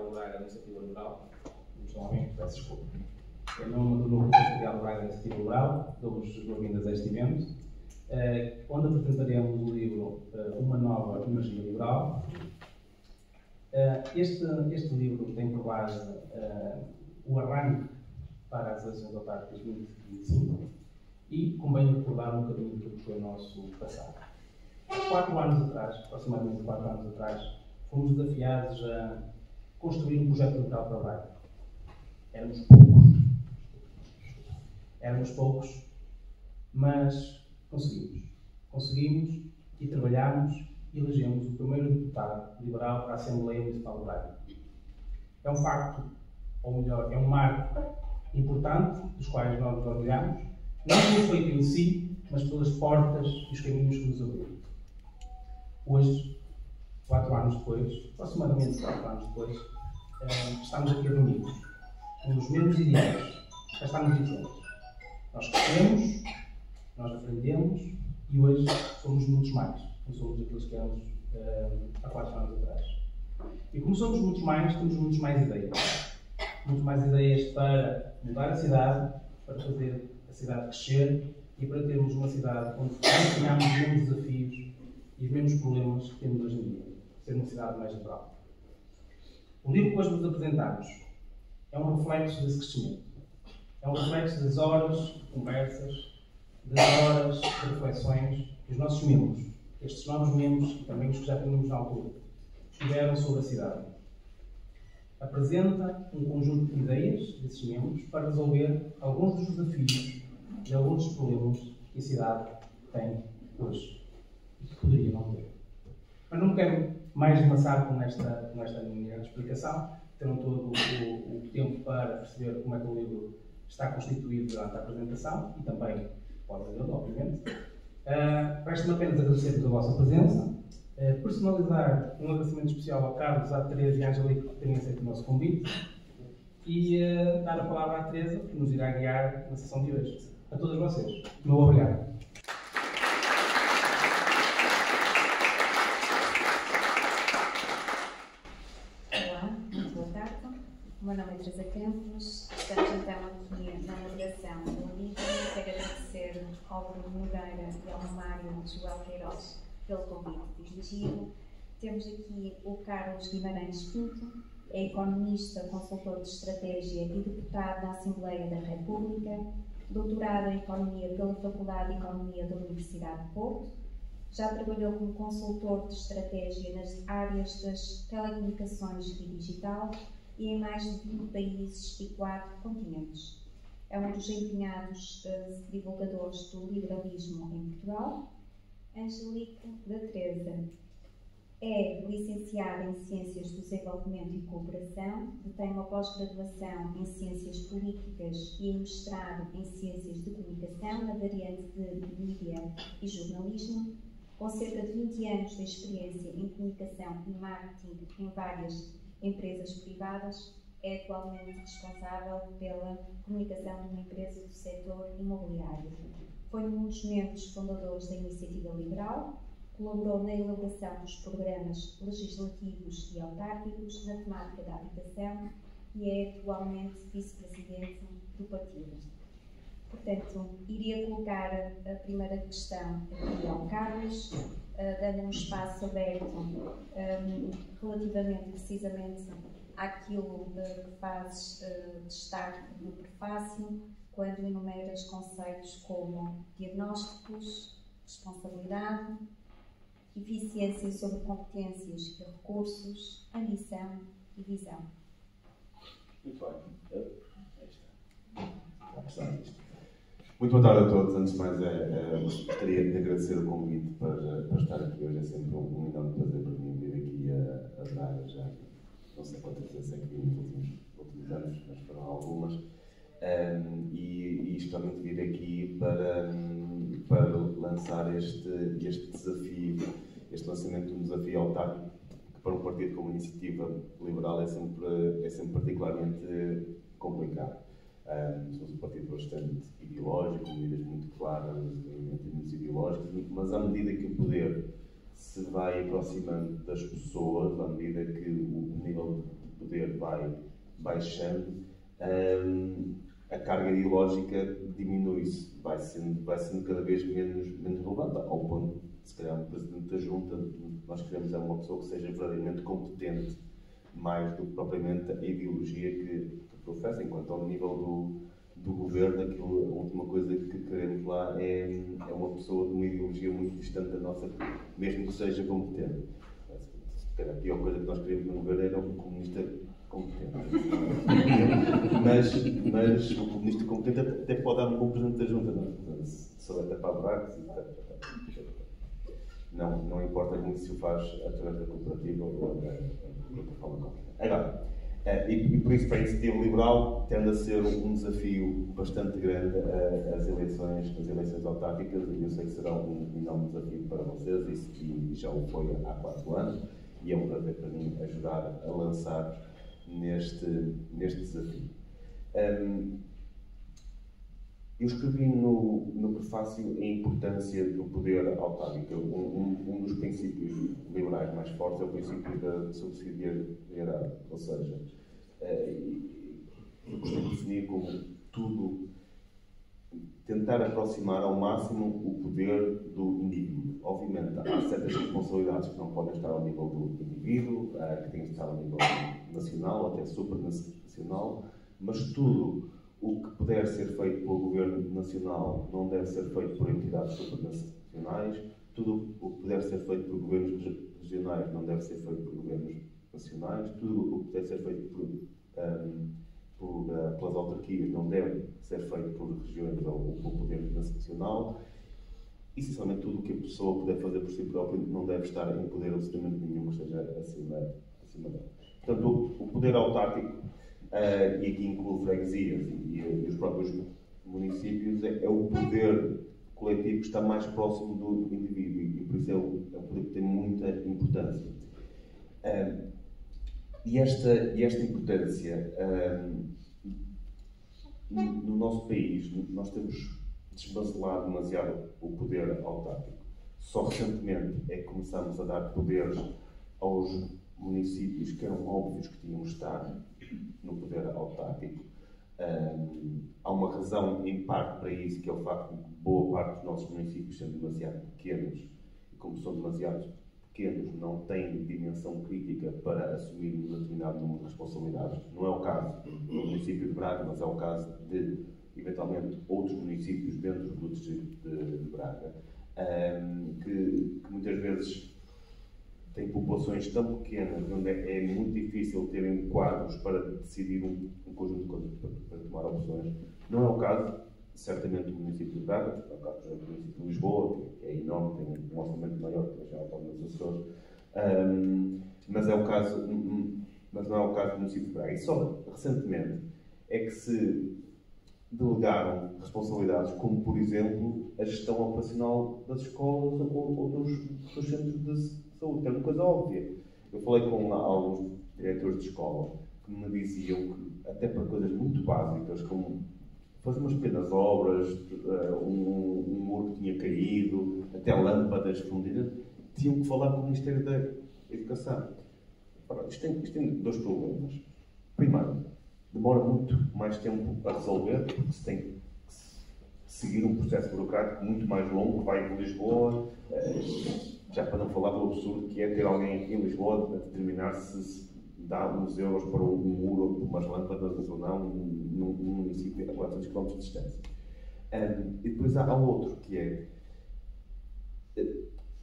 Santiago Braga da Iniciativa Liberal. Não estão a ouvir? Peço desculpa. Em nome do Núcleo Santiago Braga da Iniciativa Liberal, dou-vos as boas-vindas a este evento, onde apresentaremos o livro Uma Nova Energia Liberal. Este livro tem por base o arranque para as eleições autárquicas de 2025 e convém recordar um bocadinho do que foi o nosso passado. Há 4 anos atrás, aproximadamente 4 anos atrás, fomos desafiados a construir um projeto liberal para Braga. Éramos poucos, mas conseguimos. Conseguimos e trabalhámos e elegemos o primeiro deputado liberal para a Assembleia Municipal de Braga. É um facto, ou melhor, é um marco importante, dos quais nós nos orgulhamos, não pelo feito em si, mas pelas portas e os caminhos que nos abriram. Hoje, 4 anos depois, aproximadamente 4 anos depois, estamos aqui reunidos, com os mesmos ideais, já estamos diferentes. Nós crescemos, nós aprendemos e hoje somos muitos mais, não somos aqueles que éramos há 4 anos atrás. E como somos muitos mais, temos muitas mais ideias. Muito mais ideias para mudar a cidade, para fazer a cidade crescer e para termos uma cidade onde tenhamos os mesmos desafios e os mesmos problemas que temos hoje em dia. Ser uma cidade mais liberal. O livro que hoje vos apresentamos é um reflexo desse crescimento. É um reflexo das horas de conversas, das horas de reflexões que os nossos membros, estes novos membros e também os que já tínhamos na altura, tiveram sobre a cidade. Apresenta um conjunto de ideias desses membros para resolver alguns dos desafios e alguns dos problemas que a cidade tem hoje e que poderia não ter. Mas não quero mais amassar com esta minha explicação. Terão todo o tempo para perceber como é que o livro está constituído durante a apresentação e também pode ler, obviamente. Resta-me apenas agradecer-vos a vossa presença, personalizar um agradecimento especial ao Carlos, à Teresa e à Angelique por terem aceito o nosso convite e dar a palavra à Teresa, que nos irá guiar na sessão de hoje. A todos vocês, muito obrigado. O meu nome é Teresa Campos, estamos então aqui na inauguração do livro. Quero agradecer ao Bruno Nogueira e ao Mário Joel Queiroz pelo convite dirigido. Temos aqui o Carlos Guimarães Pinto, é economista, consultor de estratégia e deputado da Assembleia da República, doutorado em Economia pela Faculdade de Economia da Universidade de Porto. Já trabalhou como consultor de estratégia nas áreas das telecomunicações e digital, e em mais de 20 países e 4 continentes. É um dos empenhados divulgadores do liberalismo em Portugal. Angelique da Teresa é licenciada em Ciências do Desenvolvimento e Cooperação, detém uma pós-graduação em Ciências Políticas e em mestrado em Ciências de Comunicação na variante de Mídia e Jornalismo, com cerca de 20 anos de experiência em comunicação e marketing em várias empresas privadas. É atualmente responsável pela comunicação de uma empresa do setor imobiliário. Foi um dos membros fundadores da Iniciativa Liberal, colaborou na elaboração dos programas legislativos e autárquicos na temática da habitação e é atualmente vice-presidente do partido. Portanto, iria colocar a primeira questão aqui ao Carlos, dando um espaço aberto relativamente precisamente àquilo que fazes destaque no prefácio, quando enumeras conceitos como diagnósticos, responsabilidade, eficiência sobre competências e recursos, ambição e visão. Muito bem. Muito boa tarde a todos. Antes de mais, gostaria de agradecer o convite para estar aqui hoje. É sempre um enorme prazer para mim vir aqui a Braga. Já não sei quantas vezes é que vim nos últimos anos, mas foram algumas. E especialmente vir aqui para lançar este desafio, este lançamento de um desafio autárquico, que para um partido como Iniciativa Liberal é sempre particularmente complicado. Somos um partido bastante ideológico, com medidas muito claras em termos ideológicos, mas à medida que o poder se vai aproximando das pessoas, à medida que o nível poder vai baixando, a carga ideológica diminui-se, vai sendo cada vez menos relevante, ao ponto de, se calhar, o Presidente da Junta, nós queremos uma pessoa que seja verdadeiramente competente, mais do que propriamente a ideologia que professa, enquanto ao nível do governo, a última coisa que queremos lá é uma pessoa de uma ideologia muito distante da nossa, mesmo que seja competente. A pior coisa que nós queríamos no governo era um comunista competente. mas o comunista competente até pode dar um bom Presidente da Junta, não? Se souber tapar buracos e não importa muito se o faz através da cooperativa ou da plataforma qualquer. Agora, e por isso, para a iniciativa liberal, tende a ser um desafio bastante grande as eleições autárquicas, e eu sei que será um enorme desafio para vocês, e já o foi há 4 anos, e é um prazer para mim ajudar a lançar neste desafio. Eu escrevi no prefácio a importância do poder autárquico. Um dos princípios liberais mais fortes é o princípio da subsidiariedade, ou seja, eu costumo definir como tudo, tentar aproximar ao máximo o poder do indivíduo. Obviamente, há certas responsabilidades que não podem estar ao nível do indivíduo, que têm que estar ao nível nacional, até supranacional, mas tudo o que puder ser feito pelo Governo Nacional não deve ser feito por entidades supranacionais, tudo o que puder ser feito por governos regionais não deve ser feito por governos nacionais, tudo o que puder ser feito pelas autarquias não deve ser feito por regiões ou pelo Poder Nacional. Essencialmente, tudo o que a pessoa puder fazer por si própria não deve estar em poder absolutamente nenhum que esteja acima dela. Portanto, o poder autárquico, e aqui inclui freguesias e os próprios municípios, é o poder coletivo que está mais próximo do indivíduo, e por isso é o poder que tem muita importância. E esta importância, no nosso país, nós temos desmantelado demasiado o poder autárquico. Só recentemente é que começamos a dar poderes aos municípios que eram óbvios que tinham de estar no poder autárquico. Há uma razão, em parte, para isso, que é o facto de boa parte dos nossos municípios sendo demasiado pequenos, e como são demasiado pequenos, não têm dimensão crítica para assumir um determinado número de responsabilidades. Não é o caso do município de Braga, mas é o caso de, eventualmente, outros municípios dentro do distrito de Braga, que muitas vezes têm populações tão pequenas, onde é muito difícil terem quadros para decidir um conjunto de coisas, para tomar opções. Não é o caso, certamente, do município de Braga, é o caso do município de Lisboa, que é enorme, tem um orçamento maior que a região autónoma dos Açores, mas não é o caso do município de Braga. E só recentemente é que se delegaram responsabilidades, como, por exemplo, a gestão operacional das escolas ou dos centros de saúde, que é uma coisa óbvia. Eu falei com alguns diretores de escola que me diziam que, até para coisas muito básicas, como fazer umas pequenas obras, um muro que tinha caído, até lâmpadas fundidas, tinham que falar com o Ministério da Educação. Ora, isto tem 2 problemas. Primeiro, demora muito mais tempo a resolver, porque se tem que seguir um processo burocrático muito mais longo, que vai em Lisboa, já para não falar do absurdo que é ter alguém em Lisboa a determinar se dá uns euros para um muro, umas lâmpadas ou não, num município a 400 km de distância. E depois há outro, que é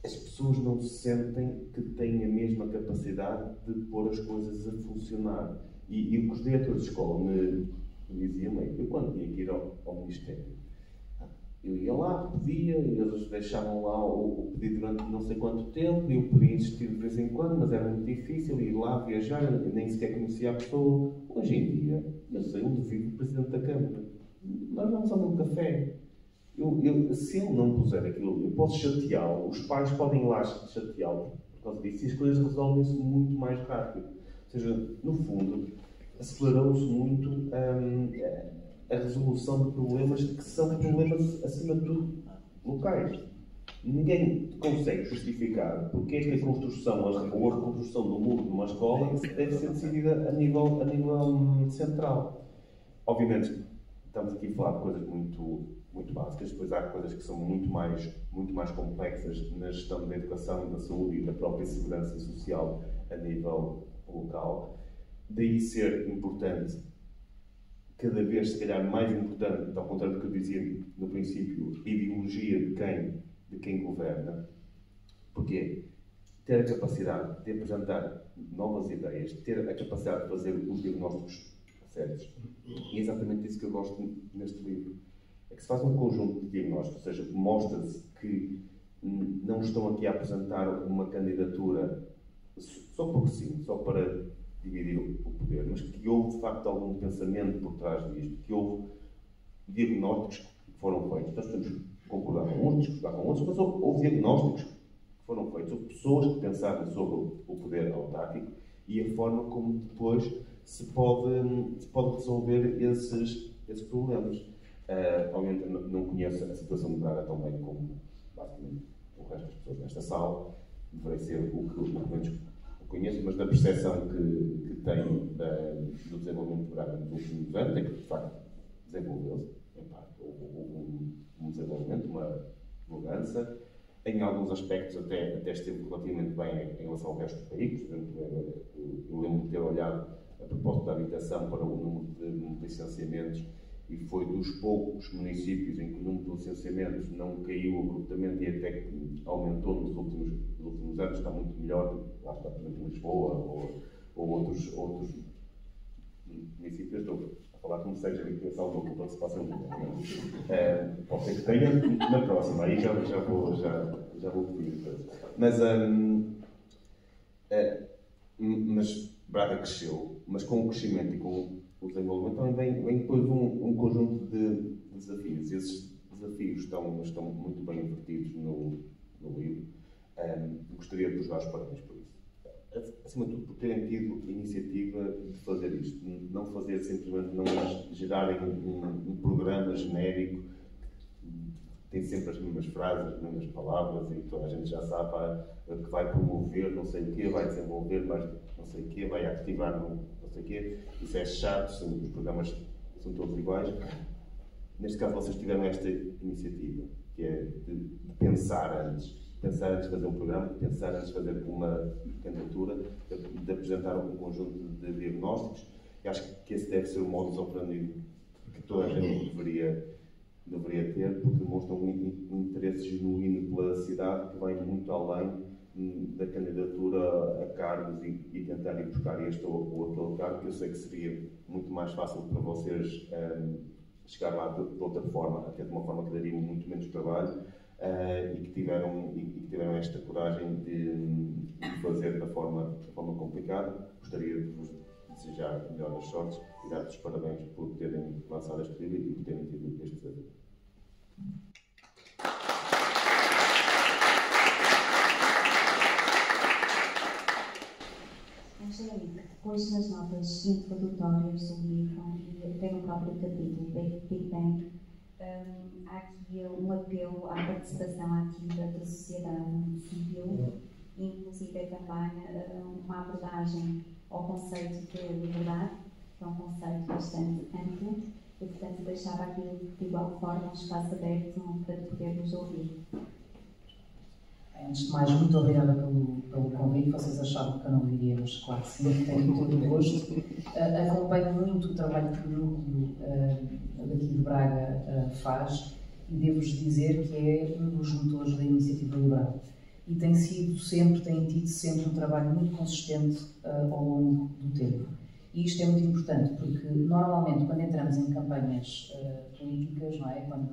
as pessoas não sentem que têm a mesma capacidade de pôr as coisas a funcionar. E o que os diretores de escola me diziam é: eu quando tinha que ir ao Ministério, eu ia lá, pedia, eles deixavam lá o pedido durante não sei quanto tempo, e eu podia insistir de vez em quando, mas era muito difícil ir lá viajar, eu nem sequer conhecia a pessoa. Hoje em dia, eu sei onde vive o Presidente da Câmara. Nós vamos ao mesmo café. Se ele não puser aquilo, eu posso chateá-lo, os pais podem ir lá chateá-lo por causa disso, e as coisas resolvem-se muito mais rápido. Ou seja, no fundo, acelerou-se muito a resolução de problemas que são problemas, acima de tudo, locais. ninguém consegue justificar porque é que a construção ou a reconstrução do muro de uma escola deve ser decidida a nível central. Obviamente, estamos aqui a falar de coisas muito básicas, depois há coisas que são muito mais complexas na gestão da educação, da saúde e da própria segurança social a nível local. Daí ser importante, cada vez se calhar mais importante, ao contrário do que eu dizia no princípio, a ideologia de quem governa. Porque ter a capacidade de apresentar novas ideias, ter a capacidade de fazer os diagnósticos certos. E é exatamente isso que eu gosto neste livro. É que se faz um conjunto de diagnósticos, ou seja, mostra-se que não estão aqui a apresentar uma candidatura só porque sim, só para dividir o poder, mas que houve de facto algum pensamento por trás disto, que houve diagnósticos que foram feitos. Nós podemos concordar com uns, discordar com outros, mas houve diagnósticos que foram feitos, houve pessoas que pensaram sobre o poder autárquico e a forma como depois se pode resolver esses problemas. Obviamente não conheço a situação de Braga tão bem como basicamente o resto das pessoas nesta sala, deverei ser o que menos conheço, mas da percepção que tenho do desenvolvimento de Braga nos últimos anos, é que de facto desenvolveu-se, houve um desenvolvimento, uma mudança. Em alguns aspectos até esteve relativamente bem em relação ao resto do país. Por exemplo, eu lembro de ter olhado a propósito da habitação para o número de licenciamentos e foi dos poucos municípios em que o número de licenciamentos não caiu abruptamente e até que aumentou nos últimos anos. Está muito melhor, lá está, por exemplo, em Lisboa ou outros municípios. Estou a falar como seja a educação do que se passa no mundo. Pode ser que tenha na próxima, aí já vou pedir. Mas Braga cresceu, mas com o crescimento e com o desenvolvimento também vem depois um conjunto de desafios. Esses desafios estão muito bem invertidos no livro. Gostaria de vos dar os parabéns por isso. Acima de tudo, por terem tido a iniciativa de fazer isto. Não fazer simplesmente, não gerarem um programa genérico que tem sempre as mesmas frases, as mesmas palavras e toda a gente já sabe que vai promover não sei o quê, vai desenvolver mais não sei o quê, vai ativar não sei o quê. Isso é chato, os programas são todos iguais. Neste caso, vocês tiveram esta iniciativa, que é de pensar antes de fazer um programa, de pensar antes de fazer uma candidatura, de apresentar um conjunto de diagnósticos. E acho que esse deve ser o modus operandi que toda a gente deveria ter, porque demonstra um interesse genuíno pela cidade que vai muito além da candidatura a cargos e tentar ir buscar este ou aquele cargo, que eu sei que seria muito mais fácil para vocês chegar lá de outra forma, até de uma forma que daria muito menos trabalho, e que tiveram esta coragem de fazer da forma complicada. Gostaria de vos desejar a melhor das sortes e dar-vos os parabéns por terem lançado este livro e por terem tido este desafio. Angélica, depois nas notas introdutórias do livro e até no próprio capítulo Big Bang, há aqui um apelo à participação ativa da sociedade civil, inclusive também uma abordagem ao conceito de liberdade, que é um conceito bastante amplo, e portanto deixava aqui de igual forma um espaço aberto para podermos ouvir. Antes de mais, muito obrigada pelo convite. Vocês achavam que eu não viria, mas claro que sim, tenho todo o gosto. Acompanho muito o trabalho que o núcleo daqui de Braga faz e devo-vos dizer que é um dos motores da iniciativa liberal. E tem tido sempre um trabalho muito consistente ao longo do tempo. E isto é muito importante, porque normalmente quando entramos em campanhas políticas, não é? Quando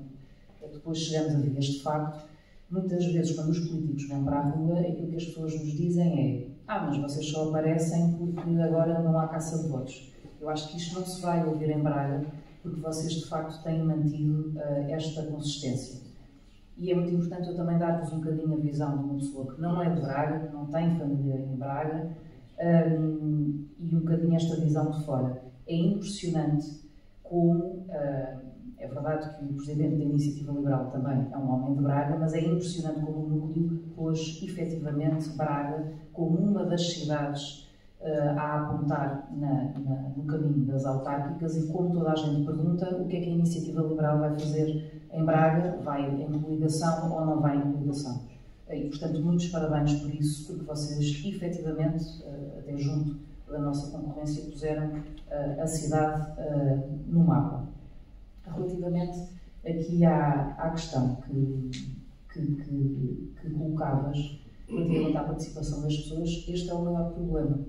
depois chegamos a vias de facto, muitas vezes quando os políticos vêm para a rua, aquilo que as pessoas nos dizem é mas vocês só aparecem porque agora não há caça de votos. Eu acho que isto não se vai ouvir em Braga, porque vocês de facto têm mantido esta consistência. E é muito importante eu também dar-vos um bocadinho a visão de uma pessoa que não é de Braga, que não tem família em Braga, e um bocadinho esta visão de fora. É impressionante como É verdade que o Presidente da Iniciativa Liberal também é um homem de Braga, mas é impressionante como o núcleo pôs efetivamente Braga como uma das cidades a apontar no caminho das autárquicas, e como toda a gente pergunta, o que é que a Iniciativa Liberal vai fazer em Braga? Vai em coligação ou não vai em coligação? E, portanto, muitos parabéns por isso, porque vocês efetivamente, até junto da nossa concorrência, puseram a cidade no mapa. Relativamente aqui à questão que colocavas, relativamente à participação das pessoas, este é o maior problema.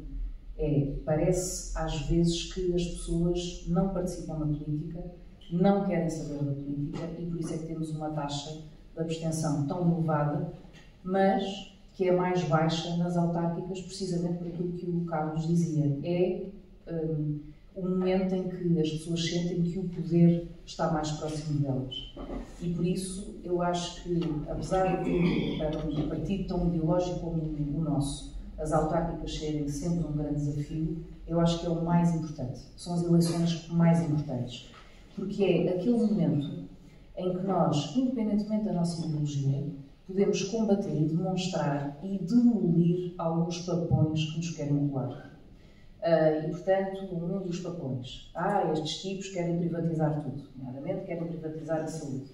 Parece às vezes que as pessoas não participam na política, não querem saber da política, e por isso é que temos uma taxa de abstenção tão elevada, mas que é mais baixa nas autárquicas, precisamente por aquilo que o Carlos dizia. É o momento em que as pessoas sentem que o poder está mais próximo delas. E por isso eu acho que, apesar de para um partido tão ideológico como o nosso, as autárquicas serem sempre um grande desafio, eu acho que é o mais importante. São as eleições mais importantes. Porque é aquele momento em que nós, independentemente da nossa ideologia, podemos combater e demonstrar e demolir alguns papões que nos querem colar. E, portanto, um dos papões. Estes tipos querem privatizar tudo. Nomeadamente, querem privatizar a saúde.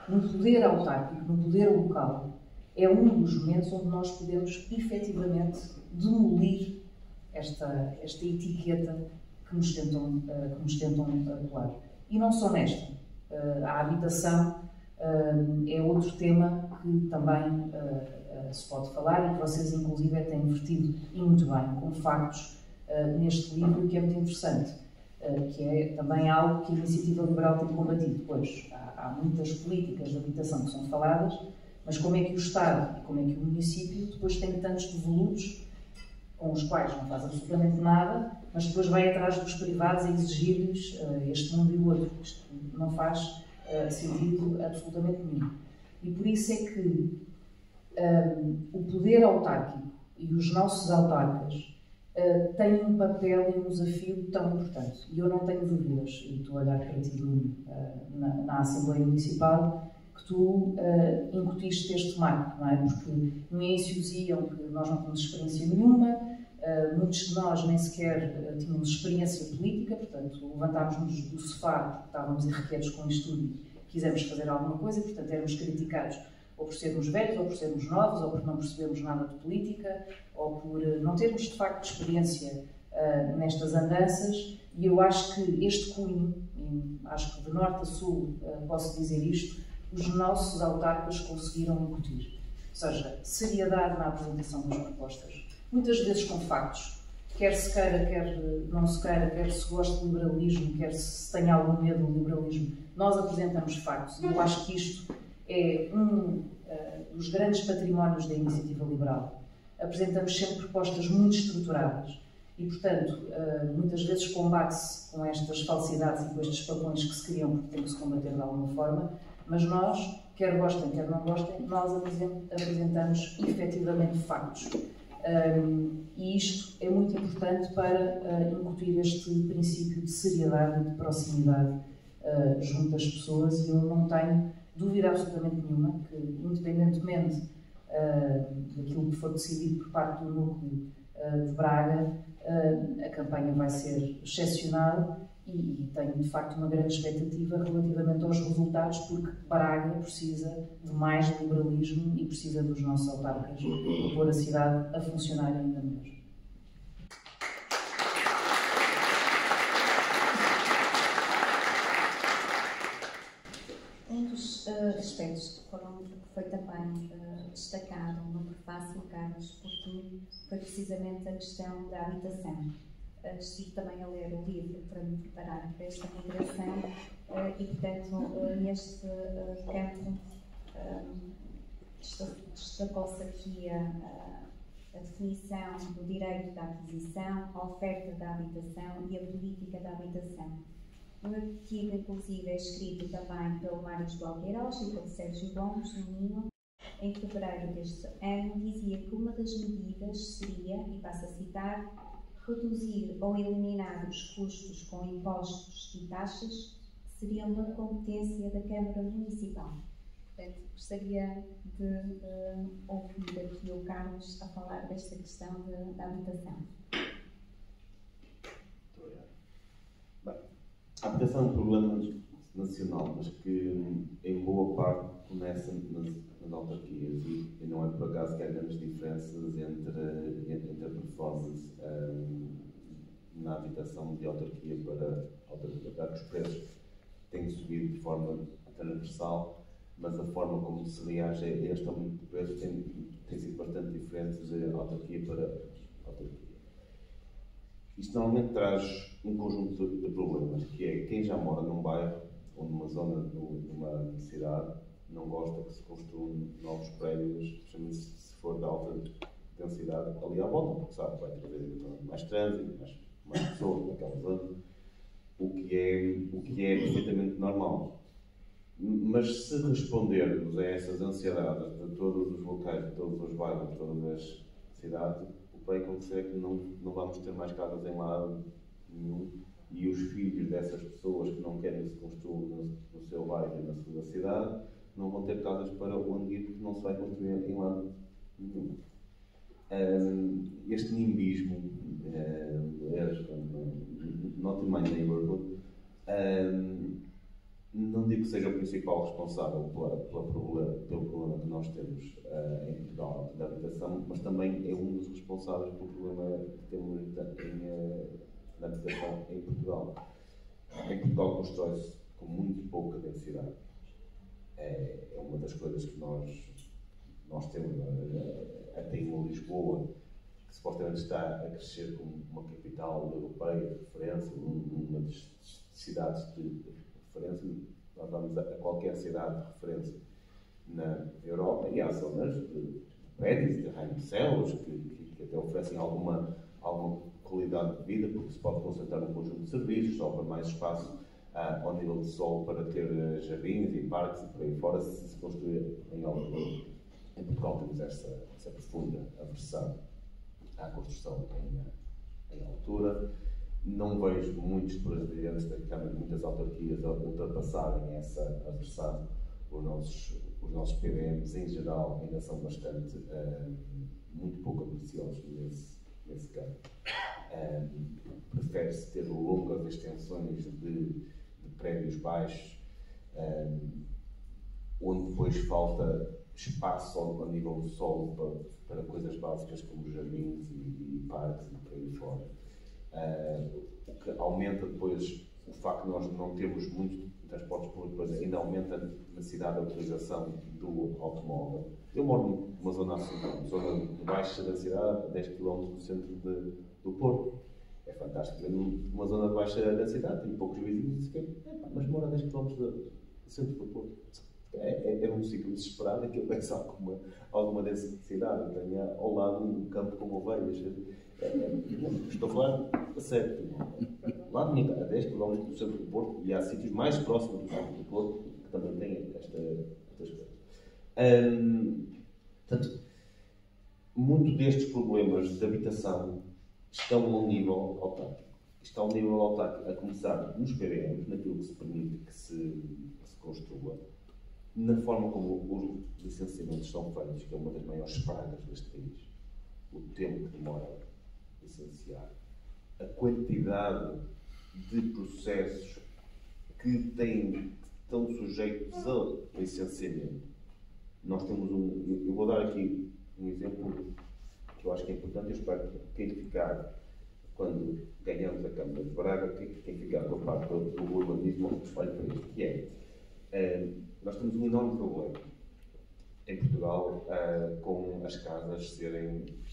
No poder autárquico, no poder local, é um dos momentos onde nós podemos, efetivamente, demolir esta etiqueta que nos tentam colar. E não só nesta. A habitação é outro tema que também se pode falar, e que vocês, inclusive, têm invertido, e muito bem, com factos, neste livro, que é muito interessante, que é também algo que a Iniciativa Liberal tem combatido. Pois, há muitas políticas de habitação que são faladas, mas como é que o Estado e como é que o município depois tem tantos devolutos com os quais não faz absolutamente nada, mas depois vai atrás dos privados a exigir-lhes este mundo e o outro. Isto não faz sentido absolutamente nenhum. E por isso é que o poder autárquico e os nossos autarcas têm um papel e um desafio tão importante. E eu não tenho dúvidas, e estou a olhar para ti, Bruno, na Assembleia Municipal, que tu incutiste este marco, não é? Porque no início diziam que nós não tínhamos experiência nenhuma, muitos de nós nem sequer tínhamos experiência política, portanto, levantámos-nos do sofá, porque estávamos irrequietos com isto tudo, quisemos fazer alguma coisa, portanto, éramos criticados ou por sermos velhos, ou por sermos novos, ou por não percebermos nada de política, ou por não termos, de facto, experiência nestas andanças. E eu acho que este cunho, e acho que de norte a sul posso dizer isto, os nossos autarcas conseguiram incutir. Ou seja, seriedade na apresentação das propostas. Muitas vezes com factos. Quer se queira, quer não se queira, quer se goste de liberalismo, quer se tenha algum medo do liberalismo, nós apresentamos factos. E eu acho que isto é um dos grandes patrimónios da Iniciativa Liberal. Apresentamos sempre propostas muito estruturadas e, portanto, muitas vezes combate-se com estas falsidades e com estes papões que se criam, porque tem que se combater de alguma forma, mas nós, quer gostem, quer não gostem, nós apresentamos efetivamente factos. E isto é muito importante para incutir este princípio de seriedade e de proximidade junto das pessoas, e eu não tenho dúvida absolutamente nenhuma que, independentemente daquilo que for decidido por parte do núcleo de Braga, a campanha vai ser excepcional e tenho, de facto, uma grande expectativa relativamente aos resultados, porque Braga precisa de mais liberalismo e precisa dos nossos autarcas para pôr a cidade a funcionar ainda melhor. Um dos aspectos que foi também destacado no prefácio, Carlos, por ti, foi precisamente a questão da habitação. Estive também a ler o livro para me preparar para esta moderação e, portanto, neste campo destacou-se aqui a definição do direito da aquisição, a oferta da habitação e a política da habitação. Um artigo, inclusive, é escrito também pelo Mário João Queiroz e pelo Sérgio Gomes, no Minho, em fevereiro deste ano, dizia que uma das medidas seria, e passo a citar, reduzir ou eliminar os custos com impostos e taxas, seria uma competência da Câmara Municipal. Portanto, gostaria de ouvir aqui o Carlos a falar desta questão da habitação. Bem, a habitação é um problema nacional, mas que em boa parte começa nas autarquias e não é por acaso que há grandes diferenças entre a performance na habitação de autarquia para autarquia. Claro que os preços têm subido de forma transversal, mas a forma como se reage a este aumento de preços tem sido bastante diferente de autarquia para autarquia. Isto normalmente traz um conjunto de problemas, que é quem já mora num bairro ou numa zona de uma cidade não gosta que se construam novos prédios, especialmente se for de alta densidade ali à volta, porque sabe que vai trazer mais trânsito, mais pessoas naquela zona, o que é perfeitamente normal. Mas se respondermos a essas ansiedades de todos os locais, de todos os bairros, de todas as cidades, o que vai acontecer é que não vamos ter mais casas em lado nenhum e os filhos dessas pessoas que não querem se construir no seu bairro e na sua cidade não vão ter casas para onde ir porque não se vai construir em lado nenhum. Este nimbismo, not in my neighborhood, não digo que seja o principal responsável pelo problema que nós temos em Portugal da habitação, mas também é um dos responsáveis pelo problema que temos na habitação em Portugal. Em Portugal constrói-se com muito pouca densidade. É uma das coisas que nós temos, até em Lisboa, que supostamente está a crescer como uma capital europeia de referência, uma das cidades de referência. Nós vamos a qualquer cidade de referência na Europa e há zonas de prédios, de arranha-céus, que até oferecem alguma qualidade de vida, porque se pode concentrar num conjunto de serviços, sobra mais espaço ao nível de solo para ter jardins e parques e por aí fora, se construir em altura. Em Portugal temos essa profunda aversão à construção em altura. Não vejo muitos presidentes da Câmara, muitas autarquias a ultrapassarem essa aversão. Os nossos PDMs, em geral, ainda são bastante, muito pouco ambiciosos nesse campo. Prefere-se ter longas extensões de prédios baixos, onde depois falta espaço ao nível do solo para coisas básicas como jardins e parques e por aí fora. O que aumenta depois o facto de nós não termos muitos transportes públicos, ainda aumenta a necessidade de utilização do automóvel. Eu moro numa zona assim, zona de baixa densidade, a 10 km do centro do Porto. É fantástico ver numa zona de baixa densidade, tem poucos vizinhos, mas moro a 10 km do centro do Porto. É um ciclo desesperado, aquilo é só alguma densidade. Tenho ao lado um campo com ovelhas. Estou a falar a sério. Lá de minha casa, a 10 km do centro do Porto, e há sítios mais próximos do centro do Porto que também têm estas coisas. Portanto, muitos destes problemas de habitação estão ao nível autárquico. Está ao nível autárquico a começar nos PDMs, naquilo que se permite que se construa, na forma como os licenciamentos são feitos, que é uma das maiores pragas deste país. O tempo que demora a licenciar, a quantidade de processos que estão sujeitos a licenciamento. Nós temos eu vou dar aqui um exemplo que eu acho que é importante. Eu espero que quem ficar, quando ganhamos a Câmara de Braga, quem ficar com a parte do urbanismo, olhe para isto, que é, nós temos um enorme problema em Portugal com as casas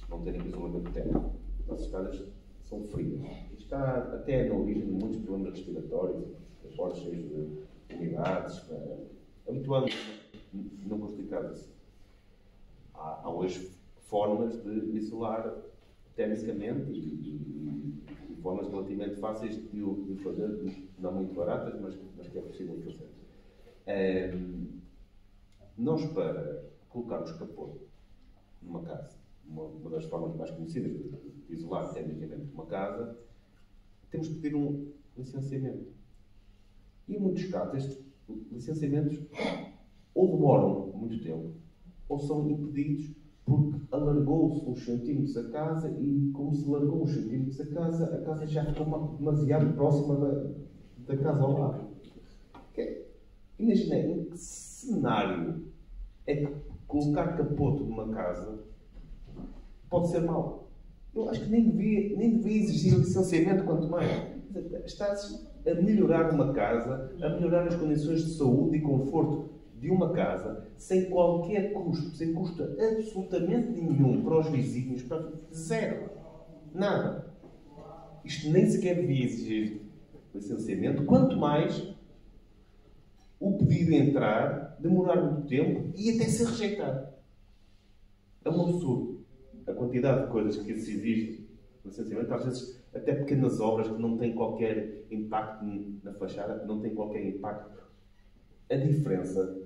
não terem isolamento térmico. As nossas casas são frias. Isto está até na origem de muitos problemas respiratórios, portas cheias de umidades. Habitualmente não construir casas. Há hoje formas de isolar termicamente e formas relativamente fáceis de o fazer, não muito baratas, mas que é possível fazer. Nós, para colocarmos capô numa casa, uma das formas mais conhecidas de isolar termicamente uma casa, temos que pedir um licenciamento. E em muitos casos, estes licenciamentos ou demoram muito tempo, ou são impedidos porque alargou-se uns centímetros a casa e, como se alargou uns centímetros a casa já ficou demasiado próxima da casa ao lado. Imaginem em que cenário é que colocar capoto numa casa pode ser mau. Eu acho que nem devia existir licenciamento, quanto mais. Está-se a melhorar uma casa, a melhorar as condições de saúde e conforto de uma casa, sem qualquer custo, sem custo absolutamente nenhum para os vizinhos, para zero. Nada. Isto nem sequer devia exigir licenciamento, quanto mais o pedido entrar, demorar muito tempo e até ser rejeitado. É um absurdo. A quantidade de coisas que se exige licenciamento, às vezes até pequenas obras que não têm qualquer impacto na fachada, não têm qualquer impacto. A diferença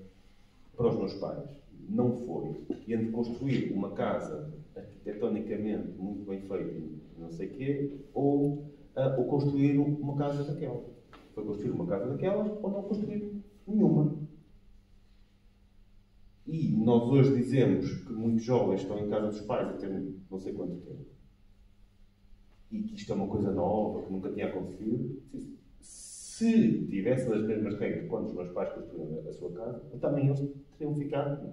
para os meus pais não foi entre construir uma casa arquitetonicamente muito bem feita, não sei o quê, ou construir uma casa daquela. Foi construir uma casa daquelas ou não construir nenhuma. E nós hoje dizemos que muitos jovens estão em casa dos pais até não sei quanto tempo. E que isto é uma coisa nova, que nunca tinha acontecido. Se tivessem as mesmas regras quando os meus pais construíram a sua casa, também eles teriam ficado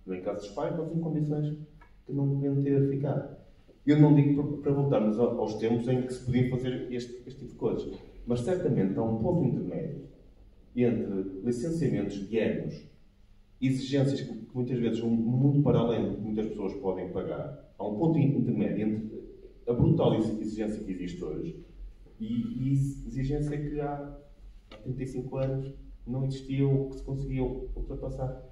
em casa dos pais, mas em condições que não deviam ter ficado. Eu não digo para voltarmos aos tempos em que se podiam fazer este tipo de coisas, mas certamente há um ponto intermédio entre licenciamentos de anos, exigências que muitas vezes vão muito para além do que muitas pessoas podem pagar. Há um ponto intermédio entre a brutal exigência que existe hoje e exigência que há 35 anos não existia ou que se conseguia ultrapassar.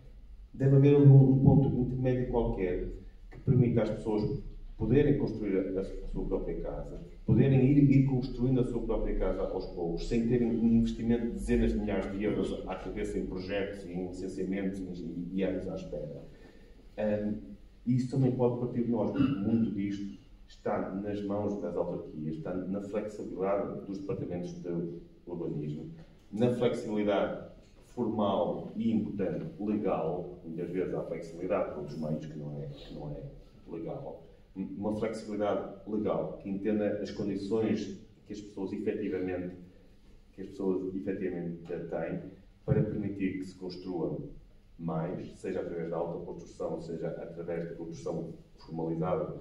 Deve haver um ponto intermédio qualquer que permita às pessoas poderem construir a sua própria casa, poderem ir construindo a sua própria casa aos poucos, sem terem um investimento de dezenas de milhares de euros à cabeça em projetos, em licenciamentos e anos à espera. E isso também pode partir de nós, porque muito disto está nas mãos das autarquias, está na flexibilidade dos departamentos de urbanismo, na flexibilidade formal e, importante, legal. Muitas vezes há flexibilidade por outros meios que não é legal. Uma flexibilidade legal que entenda as condições que as pessoas efetivamente têm para permitir que se construa mais, seja através da autoconstrução, seja através da construção formalizada,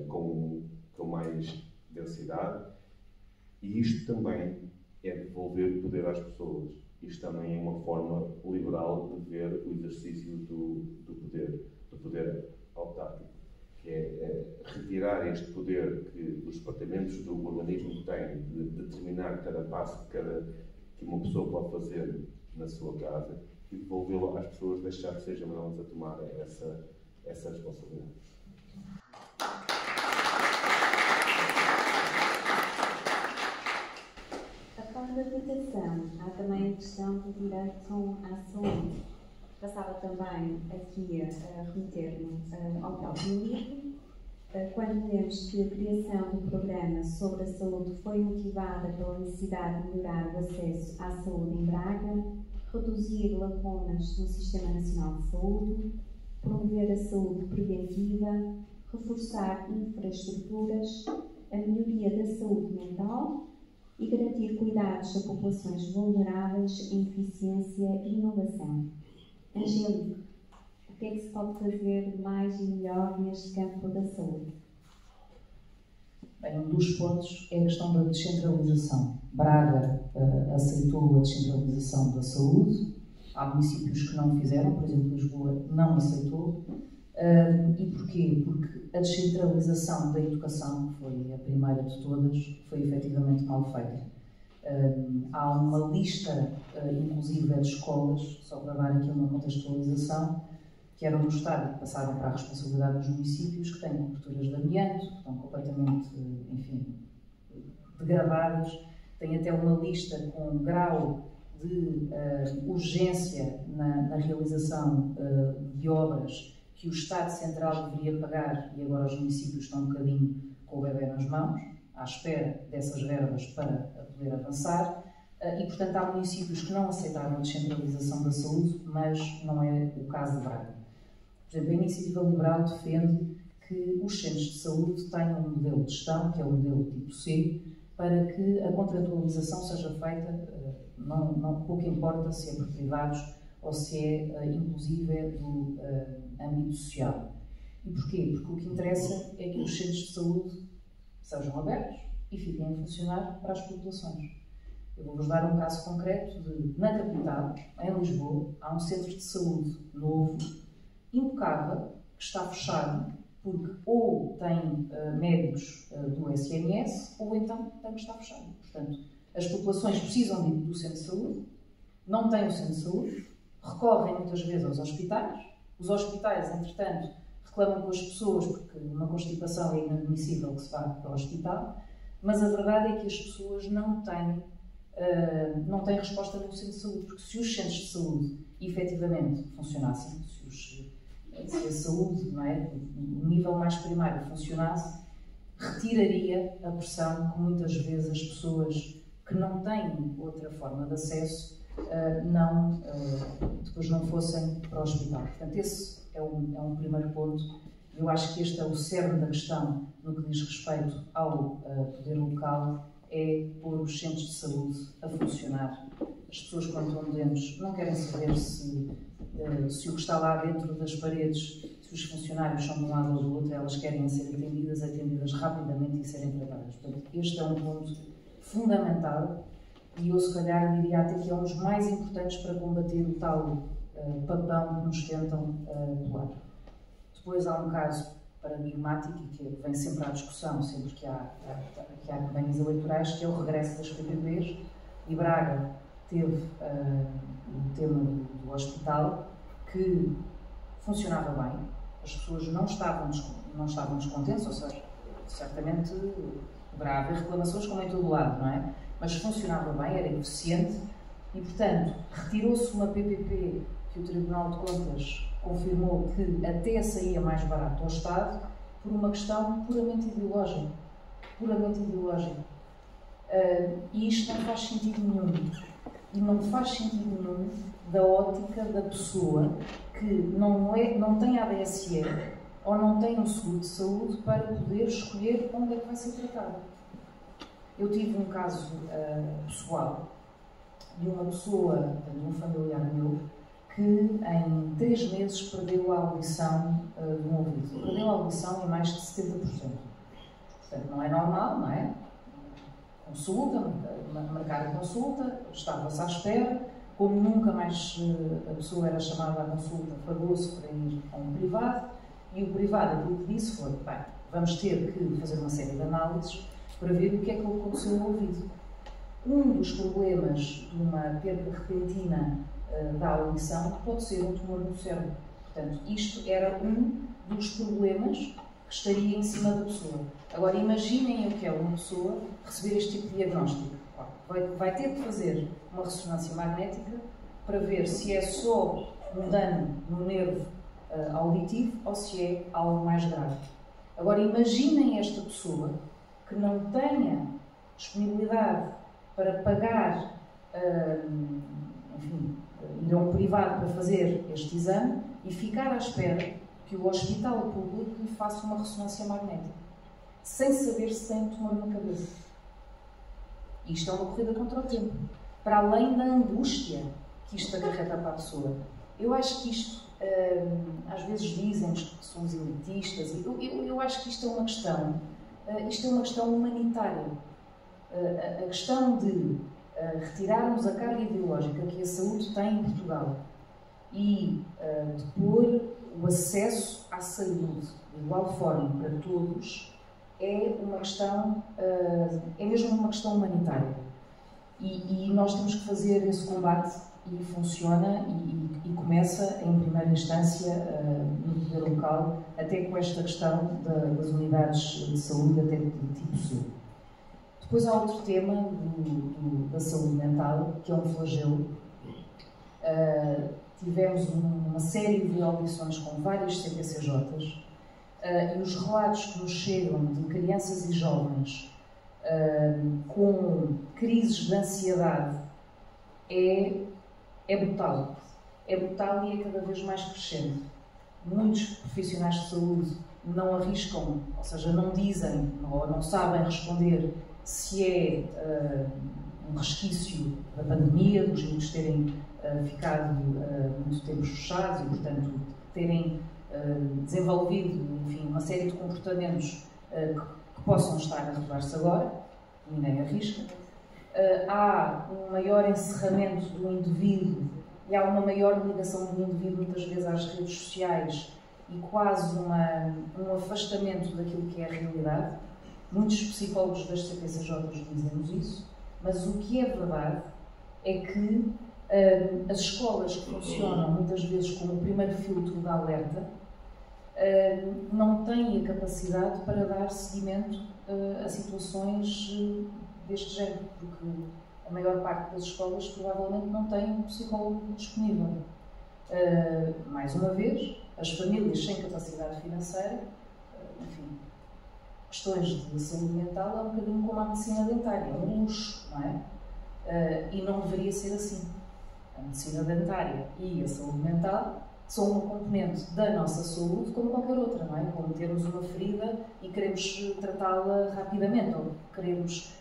com mais densidade. E isto também é devolver poder às pessoas. Isto também é uma forma liberal de ver o exercício do poder autárquico, que é retirar este poder que os departamentos do urbanismo têm de determinar cada passo que uma pessoa pode fazer na sua casa e devolvê-lo às pessoas, deixar que sejam elas a tomar essa responsabilidade. Após a habitação, há também a questão do direito à saúde. Passava também aqui a remeter-me ao próprio livro, quando vemos que a criação do programa sobre a saúde foi motivada pela necessidade de melhorar o acesso à saúde em Braga, reduzir lacunas no Sistema Nacional de Saúde, promover a saúde preventiva, reforçar infraestruturas, a melhoria da saúde mental e garantir cuidados a populações vulneráveis em eficiência e inovação. Angélica, o que é que se pode fazer mais e melhor neste campo da saúde? Bem, um dos pontos é a questão da descentralização. Braga aceitou a descentralização da saúde. Há municípios que não fizeram, por exemplo, Lisboa não aceitou. E porquê? Porque a descentralização da educação, que foi a primeira de todas, foi efetivamente mal feita. Há uma lista, inclusive, de escolas, só para dar aqui uma contextualização, que eram do Estado, que passaram para a responsabilidade dos municípios, que têm coberturas de amianto, que estão completamente, enfim, degradadas. Tem até uma lista com um grau de urgência na realização de obras que o Estado Central deveria pagar e agora os municípios estão um bocadinho com o bebê nas mãos, à espera dessas verbas para poder avançar. e, portanto, há municípios que não aceitaram a descentralização da saúde, mas não é o caso de Braga. Por exemplo, a Iniciativa Liberal defende que os centros de saúde tenham um modelo de gestão, que é o modelo tipo C, para que a contratualização seja feita, pouco importa se é por privados ou se é inclusive do âmbito social. E porquê? Porque o que interessa é que os centros de saúde sejam abertos e fiquem a funcionar para as populações. Eu vou-vos dar um caso concreto de, na capital, em Lisboa, há um centro de saúde novo, impecável, que está fechado, porque ou tem médicos do SNS, ou então tem que estar fechado. Portanto, as populações precisam de ir do centro de saúde, não têm o centro de saúde, recorrem muitas vezes aos hospitais. Os hospitais, entretanto, reclamam com as pessoas porque uma constipação é inadmissível que se vá para o hospital, mas a verdade é que as pessoas não têm resposta no centro de saúde, porque se os centros de saúde efetivamente funcionassem, se a saúde, não é, o nível mais primário funcionasse, retiraria a pressão que muitas vezes as pessoas que não têm outra forma de acesso depois não fossem para o hospital. Portanto, esse é um primeiro ponto. Eu acho que este é o cerne da questão no que diz respeito ao poder local, é pôr os centros de saúde a funcionar. As pessoas, quando estão doentes, não querem saber se o que está lá dentro das paredes, se os funcionários são de um lado ou do outro, elas querem ser atendidas rapidamente e serem tratadas. Portanto, este é um ponto fundamental e eu, se calhar, diria até que é um dos mais importantes para combater o tal papão que nos tentam doar. Depois há um caso paradigmático e que vem sempre à discussão, sempre que há campanhas eleitorais, que é o regresso das PPPs. E Braga teve o tema do hospital, que funcionava bem, as pessoas não estavam descontentes, ou seja, certamente poderá haver reclamações como em todo lado, não é? Mas funcionava bem, era eficiente e, portanto, retirou-se uma PPP que o Tribunal de Contas confirmou que até saía mais barato ao Estado por uma questão puramente ideológica. Puramente ideológica. E isto não faz sentido nenhum. E não faz sentido nenhum da ótica da pessoa que não tem ADSE ou não tem um seguro de saúde para poder escolher onde é que vai ser tratado. Eu tive um caso pessoal de uma pessoa, de um familiar meu, que em 3 meses perdeu a audição de um ouvido. Perdeu a audição em mais de 70%. Portanto, não é normal, não é? Consulta, marcar a consulta, estava-se à espera, como nunca mais a pessoa era chamada à consulta, pagou-se para ir a um privado, e o privado aquilo que disse foi, bem, vamos ter que fazer uma série de análises para ver o que é que aconteceu no ouvido. Um dos problemas de uma perda repentina da audição pode ser um tumor no cérebro. Portanto, isto era um dos problemas que estaria em cima da pessoa. Agora, imaginem o que é uma pessoa receber este tipo de diagnóstico. Vai ter que fazer uma ressonância magnética para ver se é só um dano no nervo auditivo ou se é algo mais grave. Agora, imaginem esta pessoa que não tenha disponibilidade para pagar, ir a um privado para fazer este exame e ficar à espera que o hospital público lhe faça uma ressonância magnética, sem saber se tem um tumor na cabeça. Isto é uma corrida contra o tempo. Para além da angústia que isto acarreta para a pessoa. Eu acho que isto, às vezes dizem-nos que somos elitistas, eu acho que isto é uma questão humanitária. A questão de retirarmos a carga ideológica que a saúde tem em Portugal e de pôr o acesso à saúde de igual forma para todos é uma questão, é mesmo uma questão humanitária. E nós temos que fazer esse combate e funciona e começa em primeira instância no poder local, até com esta questão das unidades de saúde, até de tipo C. Depois há outro tema da saúde mental, que é um flagelo. Tivemos uma série de audições com várias CPCJs e os relatos que nos chegam de crianças e jovens com crises de ansiedade é brutal. É brutal e é cada vez mais crescente. Muitos profissionais de saúde não arriscam, ou seja, não dizem ou não sabem responder se é um resquício da pandemia, dos muitos terem ficado muito tempo fechados e, portanto, terem desenvolvido, enfim, uma série de comportamentos que possam estar a revelar-se agora, ninguém arrisca. Há um maior encerramento do indivíduo e há uma maior ligação do indivíduo, muitas vezes, às redes sociais e quase um afastamento daquilo que é a realidade. Muitos psicólogos das CPCJs dizem-nos isso, mas o que é verdade é que as escolas que funcionam muitas vezes como o primeiro filtro de alerta não têm a capacidade para dar seguimento a situações deste género, porque a maior parte das escolas provavelmente não tem um psicólogo disponível. Mais uma vez, as famílias sem capacidade financeira, enfim, questões de saúde mental é um bocadinho como a medicina dentária, é um luxo, não é? E não deveria ser assim. A medicina dentária e a saúde mental são uma componente da nossa saúde como qualquer outra, não é? Como termos uma ferida e queremos tratá-la rapidamente,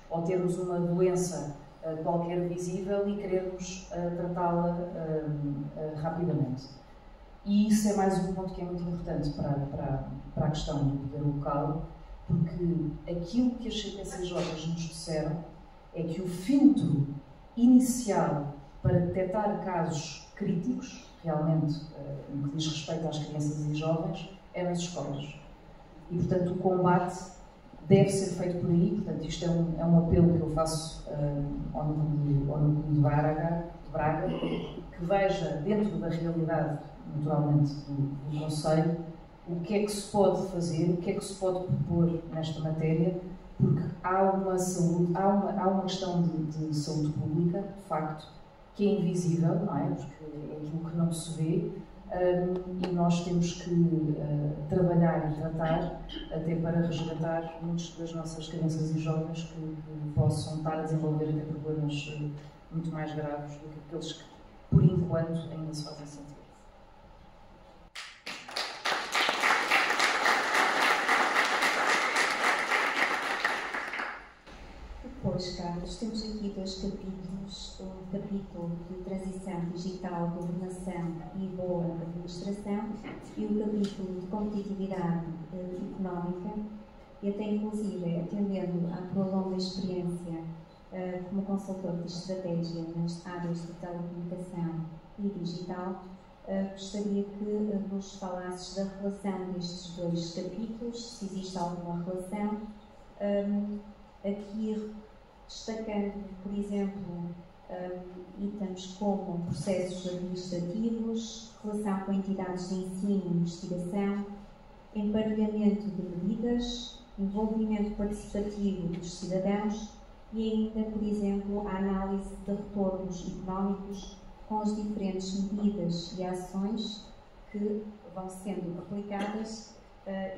ou termos uma doença qualquer visível e queremos tratá-la rapidamente. E isso é mais um ponto que é muito importante para a questão do poder local, porque aquilo que as CPCJs nos disseram é que o filtro inicial para detectar casos críticos, realmente, no que diz respeito às crianças e jovens, é nas escolas. E, portanto, o combate deve ser feito por aí. Portanto, isto é um apelo que eu faço ao núcleo de Braga, que veja, dentro da realidade, naturalmente, do Conselho, o que é que se pode fazer, o que é que se pode propor nesta matéria, porque há uma questão de saúde pública, de facto, que é invisível, não é? Porque é aquilo que não se vê, e nós temos que trabalhar e tratar até para resgatar muitas das nossas crianças e jovens que possam estar a desenvolver até problemas muito mais graves do que aqueles que, por enquanto, ainda se fazem sentir. Depois, Carlos, temos aqui dois capítulos, o capítulo de transição digital, governação e boa administração e o capítulo de competitividade económica, e até inclusive, atendendo à tua longa experiência como consultor de estratégia nas áreas de telecomunicação e digital, gostaria que nos falasses da relação destes dois capítulos, se existe alguma relação, aqui destacando, por exemplo, itens como processos administrativos, relação com entidades de ensino e investigação, emparelhamento de medidas, envolvimento participativo dos cidadãos e ainda, por exemplo, a análise de retornos económicos com as diferentes medidas e ações que vão sendo aplicadas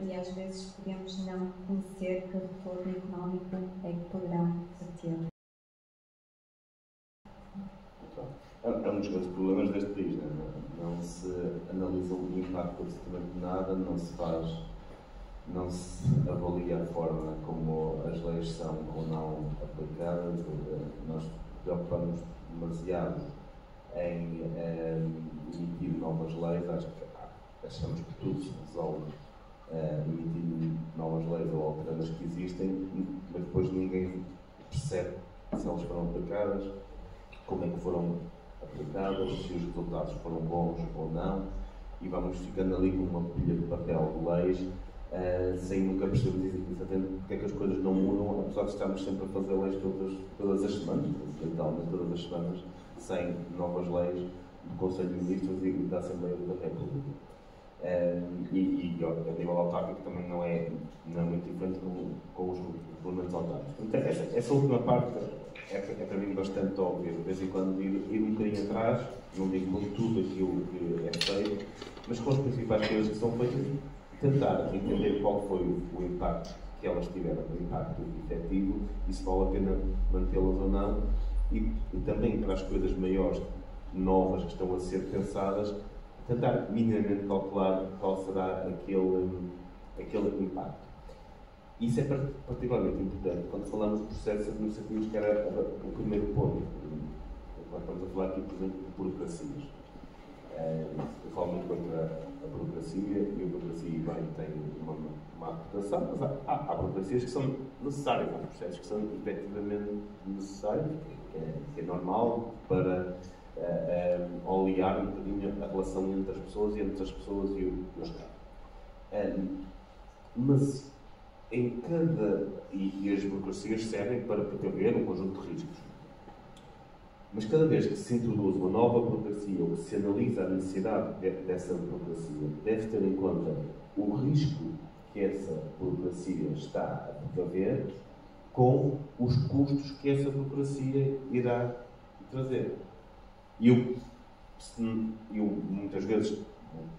e às vezes podemos não conhecer que retorno económico é que poderão ter. É um dos grandes problemas deste país, não se analisa o impacto absolutamente de nada, não se avalia a forma como as leis são ou não aplicadas. Nós preocupamos demasiado em emitir novas leis, achamos que tudo se resolve emitindo novas leis ou alterando as que existem, mas depois ninguém percebe se elas foram aplicadas, como é que foram aplicadas, se os resultados foram bons ou não, e vamos ficando ali com uma pilha de papel de leis, sem nunca perceber exatamente porque é que as coisas não mudam, apesar de estarmos sempre a fazer leis todas as semanas, literalmente todas as semanas, sem novas leis do Conselho de Ministros e da Assembleia da República. E a nível autárquico também não é muito diferente com os governos autárquicos. Portanto, essa última parte é para mim bastante óbvia, de vez em quando ir um bocadinho atrás, não digo com tudo aquilo que é feito, mas com as principais coisas que são feitas, tentar entender qual foi o impacto que elas tiveram, o impacto efetivo, e se vale a pena mantê-las ou não, e também para as coisas maiores, novas, que estão a ser pensadas, tentar minimamente calcular qual será aquele impacto. Isso é particularmente importante quando falamos de processos administrativos, que era o primeiro ponto. Nós estamos a falar aqui, por exemplo, de burocracias. Eu falo muito contra a burocracia, e a burocracia bem tem uma aplicação, mas há burocracias que são necessárias, há processos que são efetivamente necessários, que é normal para olear um bocadinho a relação entre as pessoas e entre as pessoas e o Estado. Mas em cada. E as burocracias servem para precaver um conjunto de riscos. Mas cada vez que se introduz uma nova burocracia ou que se analisa a necessidade dessa burocracia, deve ter em conta o risco que essa burocracia está a precaver com os custos que essa burocracia irá trazer. E eu muitas vezes,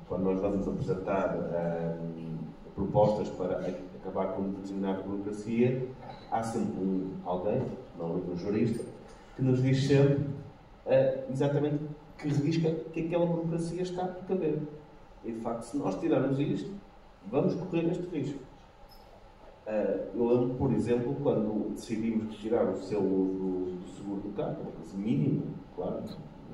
quando nós vamos apresentar propostas para acabar com determinada burocracia, há sempre alguém, normalmente um jurista, que nos diz sempre exatamente que risco que aquela burocracia está a precaver. E de facto, se nós tirarmos isto, vamos correr este risco. Eu lembro, por exemplo, quando decidimos retirar o selo do seguro do carro, uma coisa mínima, claro,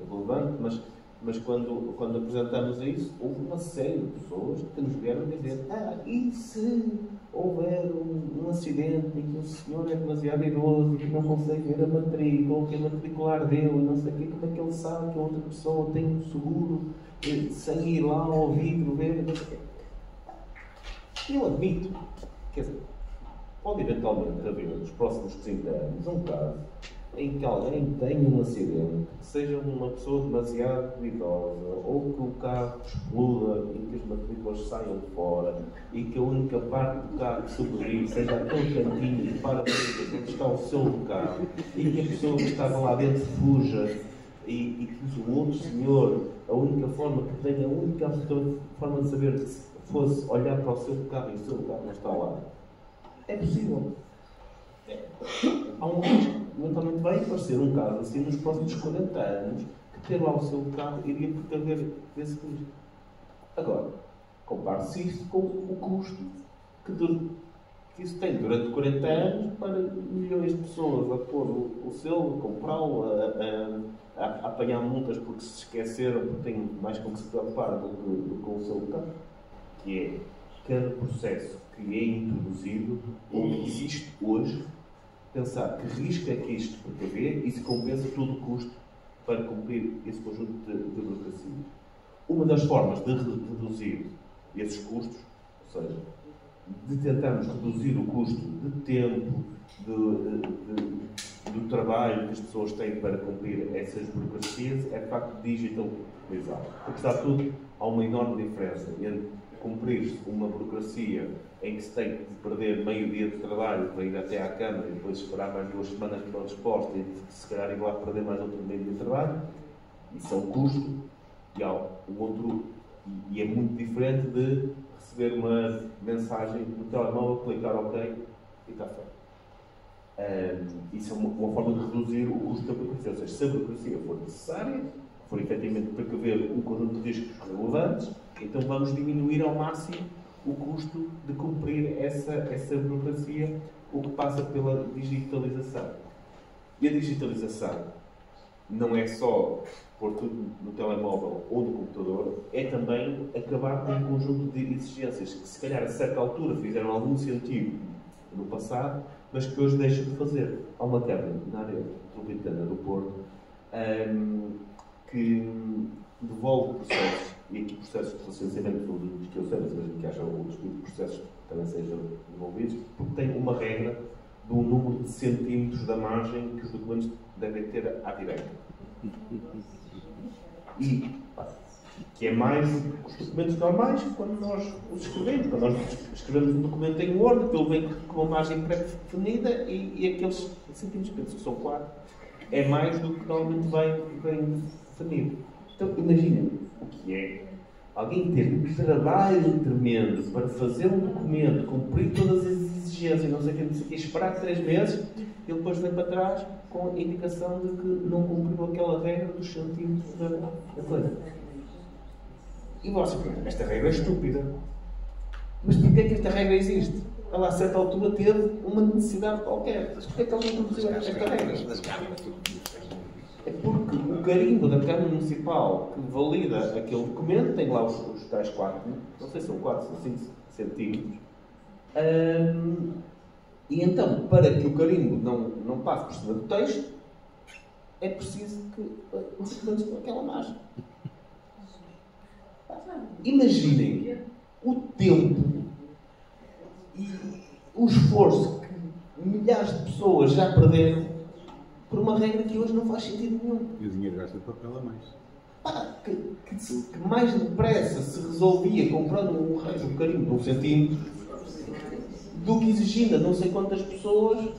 relevante, mas quando apresentamos isso, houve uma série de pessoas que nos vieram dizer: e se houver um acidente em que o senhor é demasiado idoso e que não consegue ver a matrícula, ou que a matricular dele, e não sei o quê, como é que ele sabe que a outra pessoa tem um seguro sem ir lá ao vidro ver, não sei o quê. Eu admito, quer dizer, pode eventualmente haver nos próximos 30 anos um caso em que alguém tenha um acidente, que seja uma pessoa demasiado idosa, ou que o carro exploda e que as matrículas saiam fora, e que a única parte do carro que sobrevive seja aquele cantinho que para onde está o selo do carro, e que a pessoa que estava lá dentro fuja, e que o outro senhor, a única forma que tenha, a única forma de saber se fosse olhar para o seu carro e o seu carro não está lá. É possível. Há um risco. Eventualmente vai aparecer um caso assim nos próximos 40 anos que ter lá o seu carro iria precaver esse risco. Agora, compare-se isto com o custo que isso tem durante 40 anos para milhões de pessoas a pôr o selo, a comprá-lo, a apanhar multas porque se esqueceram, porque têm mais com que se preocupar do que com o seu carro, que é cada processo que é introduzido ou que existe hoje, pensar que risco é que isto precaver e se compensa todo o custo para cumprir esse conjunto de burocracia. Uma das formas de reduzir esses custos, ou seja, de tentarmos reduzir o custo de tempo, do trabalho que as pessoas têm para cumprir essas burocracias, é de facto digitalizar. Apesar de tudo, há uma enorme diferença entre cumprir uma burocracia em que se tem de perder meio dia de trabalho para ir até à Câmara e depois esperar mais 2 semanas para a resposta e se calhar ir lá perder mais outro meio dia de trabalho, isso é um custo, e há um outro, e é muito diferente de receber uma mensagem no telemóvel, clicar OK e está feito. Isso é uma forma de reduzir o custo da burocracia, ou seja, se a burocracia for necessária, for efetivamente precaver um conjunto de riscos relevantes, então vamos diminuir ao máximo o custo de cumprir essa burocracia, o que passa pela digitalização. E a digitalização não é só pôr tudo no telemóvel ou no computador, é também acabar com um conjunto de exigências que se calhar a certa altura fizeram algum sentido no passado, mas que hoje deixam de fazer. Há uma câmara na área metropolitana do Porto que devolve processos, e aqui processos de licenciamento dos que eu sei, mas mesmo que haja outros tipos de processos que também sejam devolvidos, porque tem uma regra do número de centímetros da margem que os documentos devem ter à direita. E que é mais os documentos normais quando nós os escrevemos. Quando nós escrevemos um documento em Word, ele vem com uma margem pré-definida e aqueles centímetros, penso que são 4, é mais do que normalmente vem definido. Então, imaginem o que é alguém ter um trabalho tremendo para fazer um documento, cumprir todas as exigências, não sei o que, esperar 3 meses, e depois vem para trás com a indicação de que não cumpriu aquela regra dos centímetros da coisa. E você, esta regra é estúpida. Mas porquê é que esta regra existe? Ela a certa altura teve uma necessidade qualquer. Mas porquê é que eles não introduziram esta regra? É porque o carimbo da Câmara Municipal que valida aquele documento tem lá os tais 4, não sei se são 4 ou 5 centímetros. E então, para que o carimbo não passe por cima do texto, é preciso que os documentos com aquela margem. Imaginem o tempo e o esforço que milhares de pessoas já perderam por uma regra que hoje não faz sentido nenhum. E o dinheiro gasta de papel a mais. Que mais depressa se resolvia comprando um carimbo de 1 centímetro do que exigindo a não sei quantas pessoas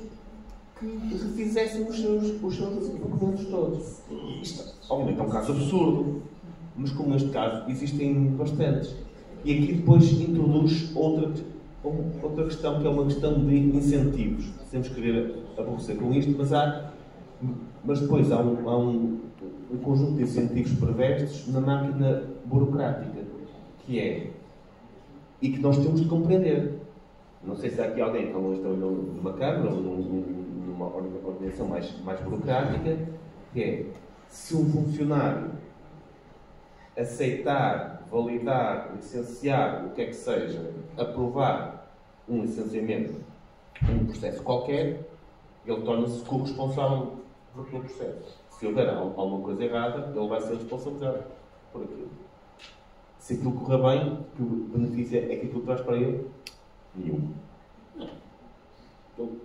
que refizessem os seus documentos todos. Isto, obviamente, é um caso absurdo, mas como neste caso existem bastantes. E aqui depois introduz outra questão, que é uma questão de incentivos. Temos que querer aborrecer com isto, mas depois há um conjunto de incentivos perversos na máquina burocrática, que é, e que nós temos de compreender. Não sei se há aqui alguém que não está numa Câmara ou numa organização mais burocrática, que é, se um funcionário aceitar, validar, licenciar, o que é que seja, aprovar um licenciamento, um processo qualquer, ele torna-se corresponsável por aquele processo. Se houver alguma coisa errada, ele vai ser responsabilizado por aquilo. Se aquilo correr bem, que o benefício é que aquilo traz para ele? Nenhum. Ele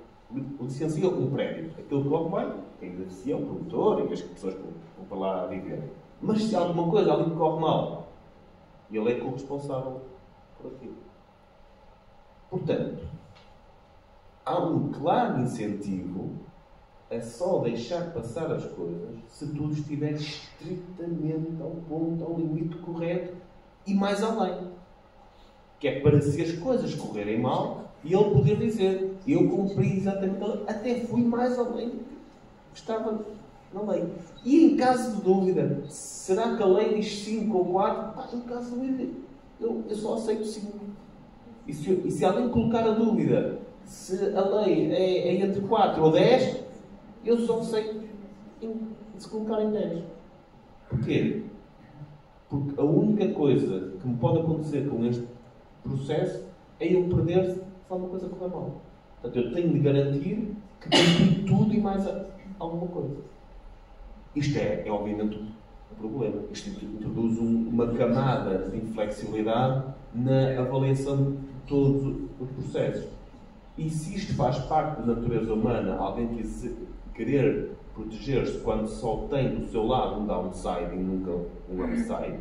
licencia um prédio. Aquilo que corre bem, quem beneficia é o promotor e as pessoas que vão para lá viver. Mas se alguma coisa ali corre mal, ele é corresponsável por aquilo. Portanto, há um claro incentivo a só deixar passar as coisas se tudo estiver estritamente ao ponto, ao limite correto e mais além. Que é para se as coisas correrem mal e ele poder dizer, eu cumpri exatamente, até fui mais além do que estava na lei. E em caso de dúvida, será que a lei diz 5 ou 4? Em caso de dúvida, eu só aceito 5. E se alguém colocar a dúvida se a lei é entre 4 ou 10, eu só aceito se colocar em 10. Porquê? Porque a única coisa que me pode acontecer com este processo é eu perder se alguma coisa correr mal. Portanto, eu tenho de garantir que cumpri tudo e mais alguma coisa. Isto é obviamente um problema. Isto introduz uma camada de inflexibilidade na avaliação de todos os processos. E se isto faz parte da natureza humana, alguém querer proteger-se quando só tem do seu lado um downside e nunca um upside,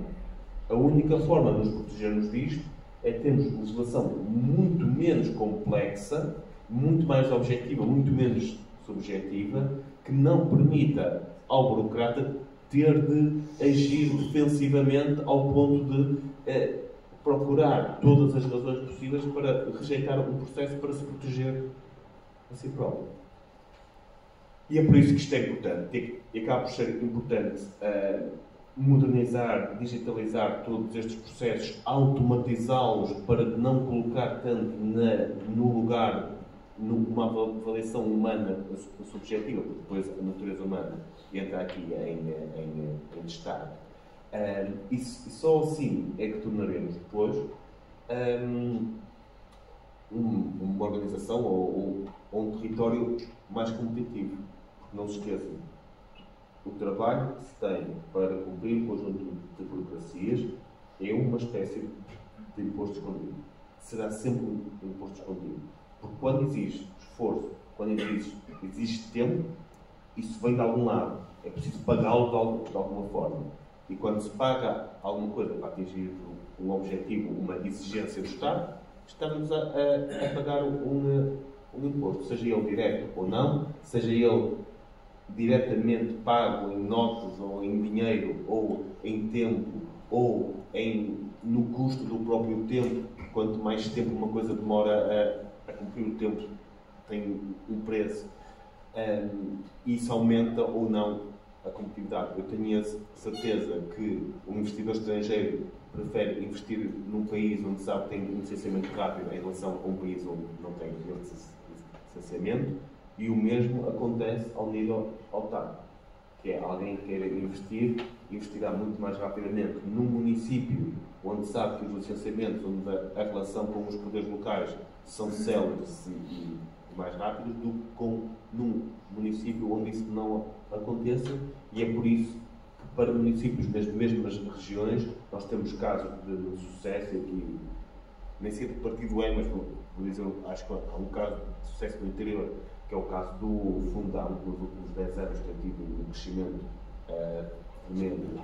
a única forma de nos protegermos disto é termos uma legislação muito menos complexa, muito mais objetiva, muito menos subjetiva, que não permita ao burocrata ter de agir defensivamente ao ponto de procurar todas as razões possíveis para rejeitar um processo para se proteger a si próprio. E é por isso que isto é importante. E acaba por ser importante modernizar, digitalizar todos estes processos, automatizá-los para não colocar tanto no lugar, numa avaliação humana subjetiva, porque depois a natureza humana entra aqui em destaque. E só assim é que tornaremos depois uma organização ou um território mais competitivo. Porque não se esqueçam, o trabalho que se tem para cumprir um conjunto de burocracias é uma espécie de imposto escondido. Será sempre um imposto escondido. Porque quando exige esforço, quando exige tempo, isso vem de algum lado. É preciso pagá-lo de alguma forma. E quando se paga alguma coisa para atingir um objetivo, uma exigência do Estado, estamos a pagar um imposto, seja ele direto ou não, seja ele diretamente pago em notas ou em dinheiro ou em tempo ou no custo do próprio tempo. Quanto mais tempo uma coisa demora a cumprir o tempo, tem um preço. Isso aumenta ou não a competitividade. Eu tenho a certeza que o investidor estrangeiro prefere investir num país onde sabe que tem um licenciamento rápido em relação a um país onde não tem licenciamento, e o mesmo acontece ao nível autarco, que é alguém que queira investirá muito mais rapidamente num município onde sabe que os licenciamentos, onde a relação com os poderes locais são céleres e mais rápidos, do que num município onde isso não aconteça, e é por isso que para municípios das mesmas regiões nós temos casos de sucesso, aqui nem sei de que partido é, mas vou dizer, acho que há um caso de sucesso no interior, que é o caso do Fundão, que nos últimos 10 anos tem tido um crescimento tremendo,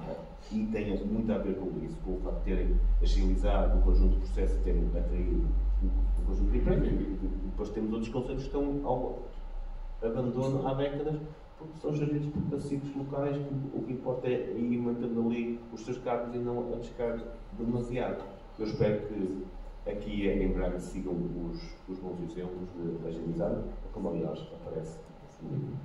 e tem muito a ver com isso, com o facto de terem agilizado o conjunto de processos, de terem atraído o conjunto de empresas, e depois temos outros conselhos que estão ao abandono há décadas, porque são geridos por caciques locais, que o que importa é ir mantendo ali os seus cargos e não arriscar demasiado. Eu espero que aqui em breve sigam os bons exemplos de agilizar, como aliás aparece no livro.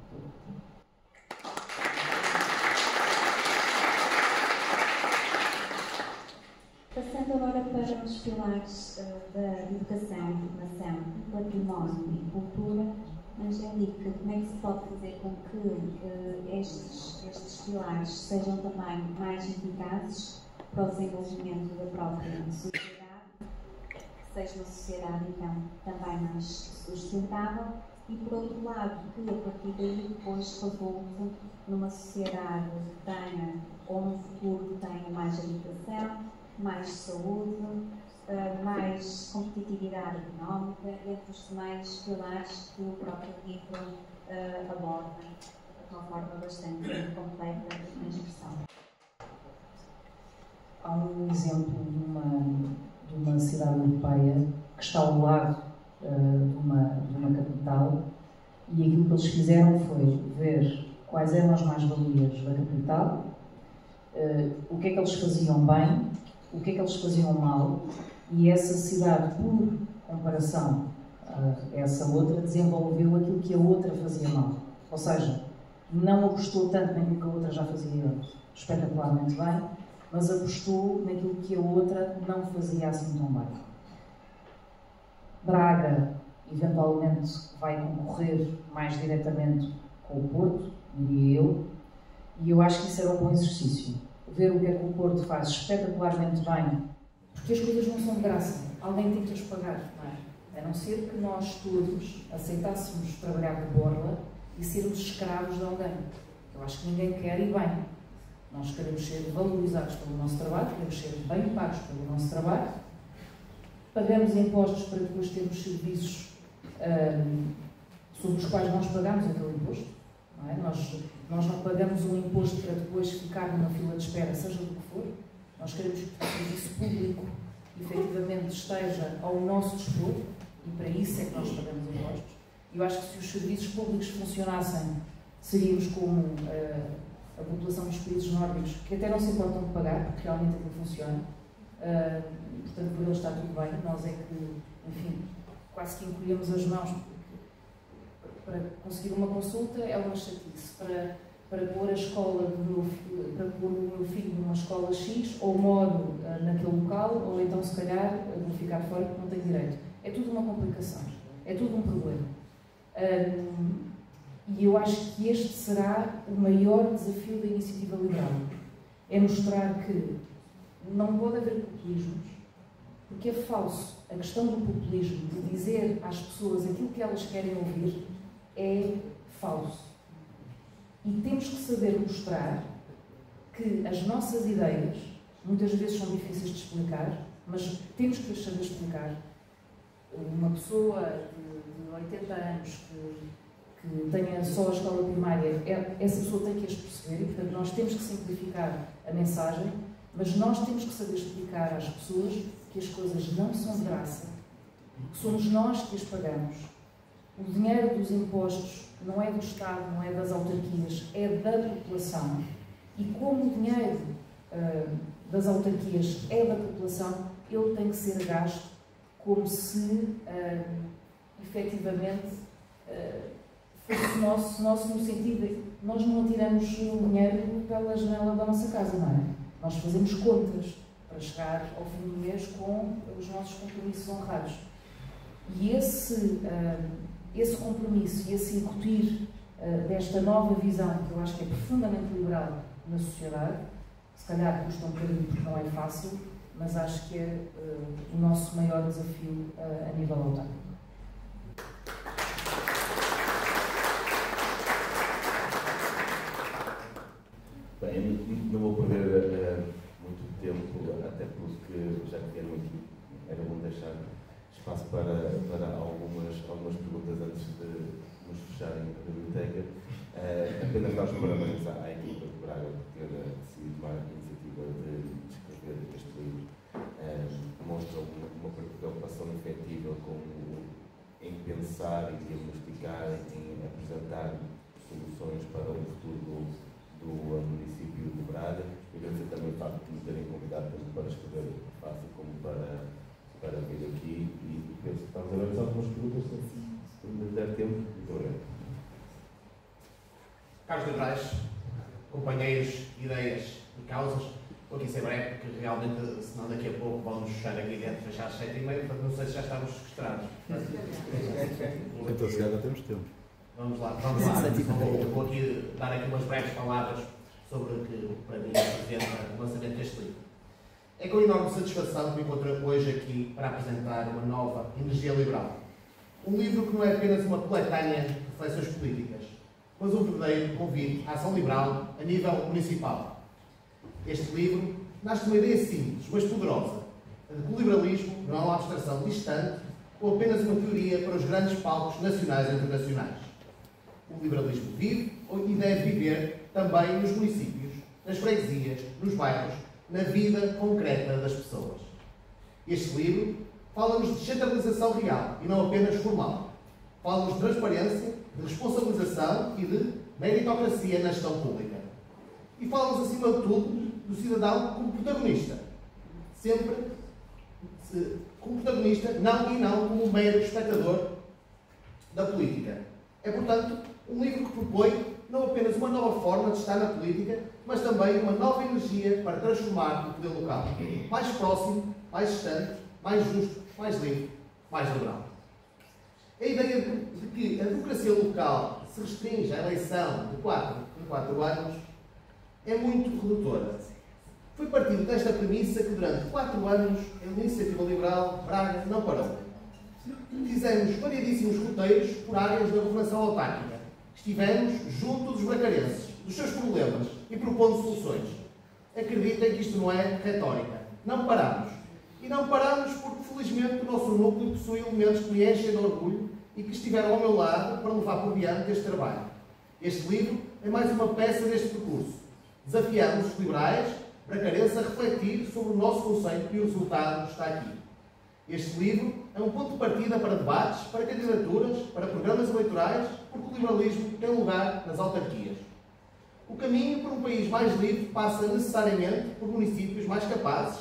Passando agora para os pilares da educação, informação, património e cultura, Angélica, como é que se pode fazer com que estes pilares sejam também mais eficazes para o desenvolvimento da própria sociedade, que seja uma sociedade então também mais sustentável, e por outro lado, que a partir daí depois resulte numa sociedade que tenha, ou num futuro que tenha mais habitação, mais saúde, mais competitividade económica, entre os demais pilares que o próprio livro aborda de uma forma bastante completa e transversal. Há um exemplo de uma cidade europeia que está ao lado de uma capital, e aquilo que eles fizeram foi ver quais eram as mais-valias da capital, o que é que eles faziam bem, o que é que eles faziam mal, e essa cidade, por comparação a essa outra, desenvolveu aquilo que a outra fazia mal. Ou seja, não apostou tanto naquilo que a outra já fazia espetacularmente bem, mas apostou naquilo que a outra não fazia assim tão bem. Braga, eventualmente, vai concorrer mais diretamente com o Porto, diria eu, e eu acho que isso era um bom exercício. Ver o que é que o Porto faz espetacularmente bem, porque as coisas não são de graça, alguém tem que as pagar, não é? A não ser que nós todos aceitássemos trabalhar de borla e sermos escravos de alguém. Eu acho que ninguém quer ir bem. Nós queremos ser valorizados pelo nosso trabalho, queremos ser bem pagos pelo nosso trabalho, pagamos impostos para depois termos serviços sobre os quais nós pagamos aquele imposto. Não é? Nós não pagamos um imposto para depois ficar numa fila de espera, seja do que for. Nós queremos que o serviço público efetivamente esteja ao nosso dispor, e para isso é que nós pagamos impostos. Eu acho que se os serviços públicos funcionassem, seríamos como a população dos países nórdicos, que até não se importam de pagar, porque realmente aquilo funciona. Portanto, por eles está tudo bem. Nós é que, enfim, quase que encolhemos as mãos. Para conseguir uma consulta é uma chatice. Para pôr a escola para pôr o meu filho numa escola X, ou moro naquele local, ou então se calhar vou ficar fora porque não tenho direito. É tudo uma complicação, é tudo um problema. E eu acho que este será o maior desafio da iniciativa liberal. É mostrar que não pode haver populismos, porque é falso. A questão do populismo, de dizer às pessoas aquilo que elas querem ouvir, é falso. E temos que saber mostrar que as nossas ideias, muitas vezes são difíceis de explicar, mas temos que as saber explicar. Uma pessoa de 80 anos que tenha só a escola primária, essa pessoa tem que as perceber, e portanto nós temos que simplificar a mensagem, mas nós temos que saber explicar às pessoas que as coisas não são de graça, que somos nós que as pagamos. O dinheiro dos impostos não é do Estado, não é das autarquias, é da população. E como o dinheiro das autarquias é da população, ele tem que ser gasto como se, efetivamente, fosse nosso no sentido de nós não atiramos o dinheiro pela janela da nossa casa, não é? Nós fazemos contas para chegar ao fim do mês com os nossos compromissos honrados. E esse compromisso e esse incutir desta nova visão, que eu acho que é profundamente liberal na sociedade, se calhar custa um bocadinho porque não é fácil, mas acho que é o nosso maior desafio a nível autárquico. Bem, não vou perder muito tempo, até porque já que era bom deixar espaço para algumas perguntas antes de nos fecharem a biblioteca. Apenas dar os parabéns à equipa de Braga por ter decidido tomar a iniciativa de escrever este livro. Mostra uma preocupação efetiva em pensar e diagnosticar, em apresentar soluções para o futuro do município de Braga. Eu agradecer também o facto de me terem convidado tanto para escrever fácil como para vir aqui e penso que estamos a ver algumas perguntas, se me der tempo. Muito obrigado. Caros liberais, companheiros, ideias e causas, vou aqui ser breve, porque realmente, senão daqui a pouco vamos fechar aqui dentro, fechar às 7h30, portanto não sei se já estamos sequestrados. Então, se calhar temos tempo. Vamos lá. Vou aqui dar aqui umas breves palavras sobre o que, para mim, representa o lançamento deste livro. É com enorme satisfação que me encontro hoje aqui para apresentar uma nova Energia Liberal. Um livro que não é apenas uma coletânea de reflexões políticas, mas um verdadeiro convite à ação liberal a nível municipal. Este livro nasce de uma ideia simples, mas poderosa, de que o liberalismo não é uma abstração distante ou apenas uma teoria para os grandes palcos nacionais e internacionais. O liberalismo vive e deve viver também nos municípios, nas freguesias, nos bairros, na vida concreta das pessoas. Este livro fala-nos de descentralização real e não apenas formal. Fala-nos de transparência, de responsabilização e de meritocracia na gestão pública. E fala-nos, acima de tudo, do cidadão como protagonista. Sempre como protagonista, não como mero espectador da política. É, portanto, um livro que propõe não apenas uma nova forma de estar na política, mas também uma nova energia para transformar o poder local. Mais próximo, mais distante, mais justo, mais livre, mais liberal. A ideia de que a democracia local se restringe à eleição de 4 em 4 anos é muito redutora. Foi partido desta premissa que durante 4 anos a iniciativa liberal Braga não parou. Fizemos variedíssimos roteiros por áreas da governação autárquica. Estivemos junto dos bracarenses, dos seus problemas e propondo soluções. Acreditem que isto não é retórica. Não paramos. E não paramos porque, felizmente, o nosso núcleo possui elementos que me enchem de orgulho e que estiveram ao meu lado para levar por diante este trabalho. Este livro é mais uma peça deste percurso. Desafiamos os liberais, bracarenses, a refletir sobre o nosso conceito e o resultado está aqui. Este livro é um ponto de partida para debates, para candidaturas, para programas eleitorais, porque o liberalismo tem lugar nas autarquias. O caminho para um país mais livre passa necessariamente por municípios mais capazes,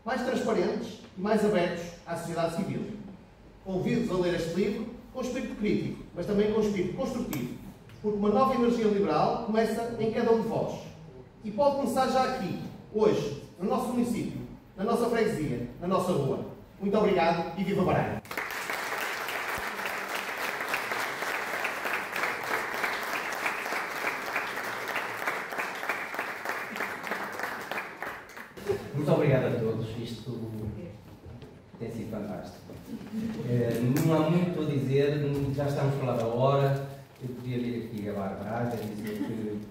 mais transparentes e mais abertos à sociedade civil. Convido-vos a ler este livro com espírito crítico, mas também com espírito construtivo, porque uma nova energia liberal começa em cada um de vós. E pode começar já aqui, hoje, no nosso município, na nossa freguesia, na nossa rua. Muito obrigado e viva Braga! Muito obrigado a todos, isto tem sido fantástico. Não há muito a dizer, já estamos a falar da hora. Eu podia vir aqui gabar Braga, dizer que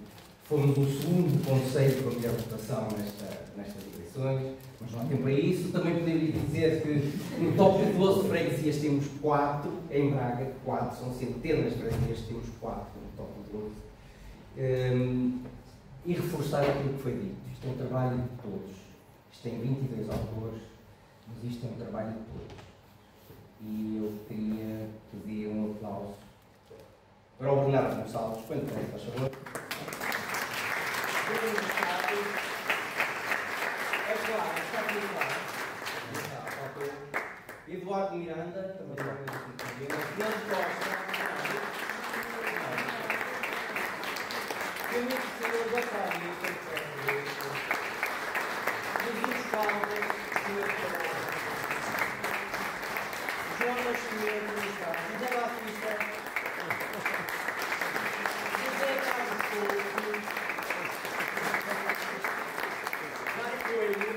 fomos o segundo conceito com melhor votação nestas eleições, mas não há tempo para isso. Também poderia dizer que no top 12 freguesias temos 4, em Braga 4, são centenas de freguesias, temos 4 no top 12. E reforçar aquilo que foi dito. Isto é um trabalho de todos. Isto tem 22 autores, mas isto é um trabalho de todos. E eu queria pedir um aplauso para o Bernardo Gonçalves, quando tem, faz favor. Eduardo Miranda, também não é Fernando Costa, Camilo Silva da Cádia, Jesus Caldas, João Nascimento, José Batista, José Carlos Couto, Mário Coelho,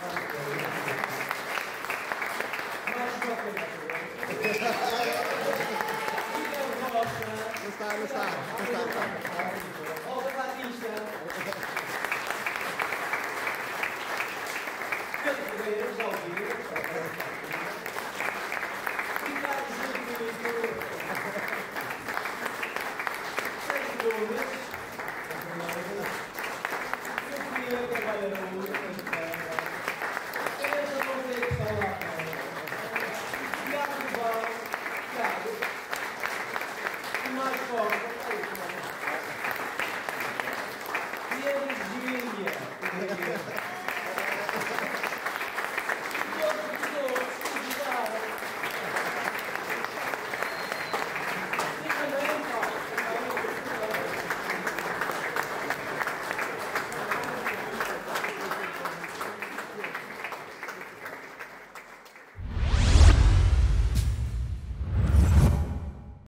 Mário Rocha, Não está. Olga Batista, Pedro Pereira, já ouviu? Ricardo Júlio, Sérgio Gomes, Sofia Carvalho Araújo,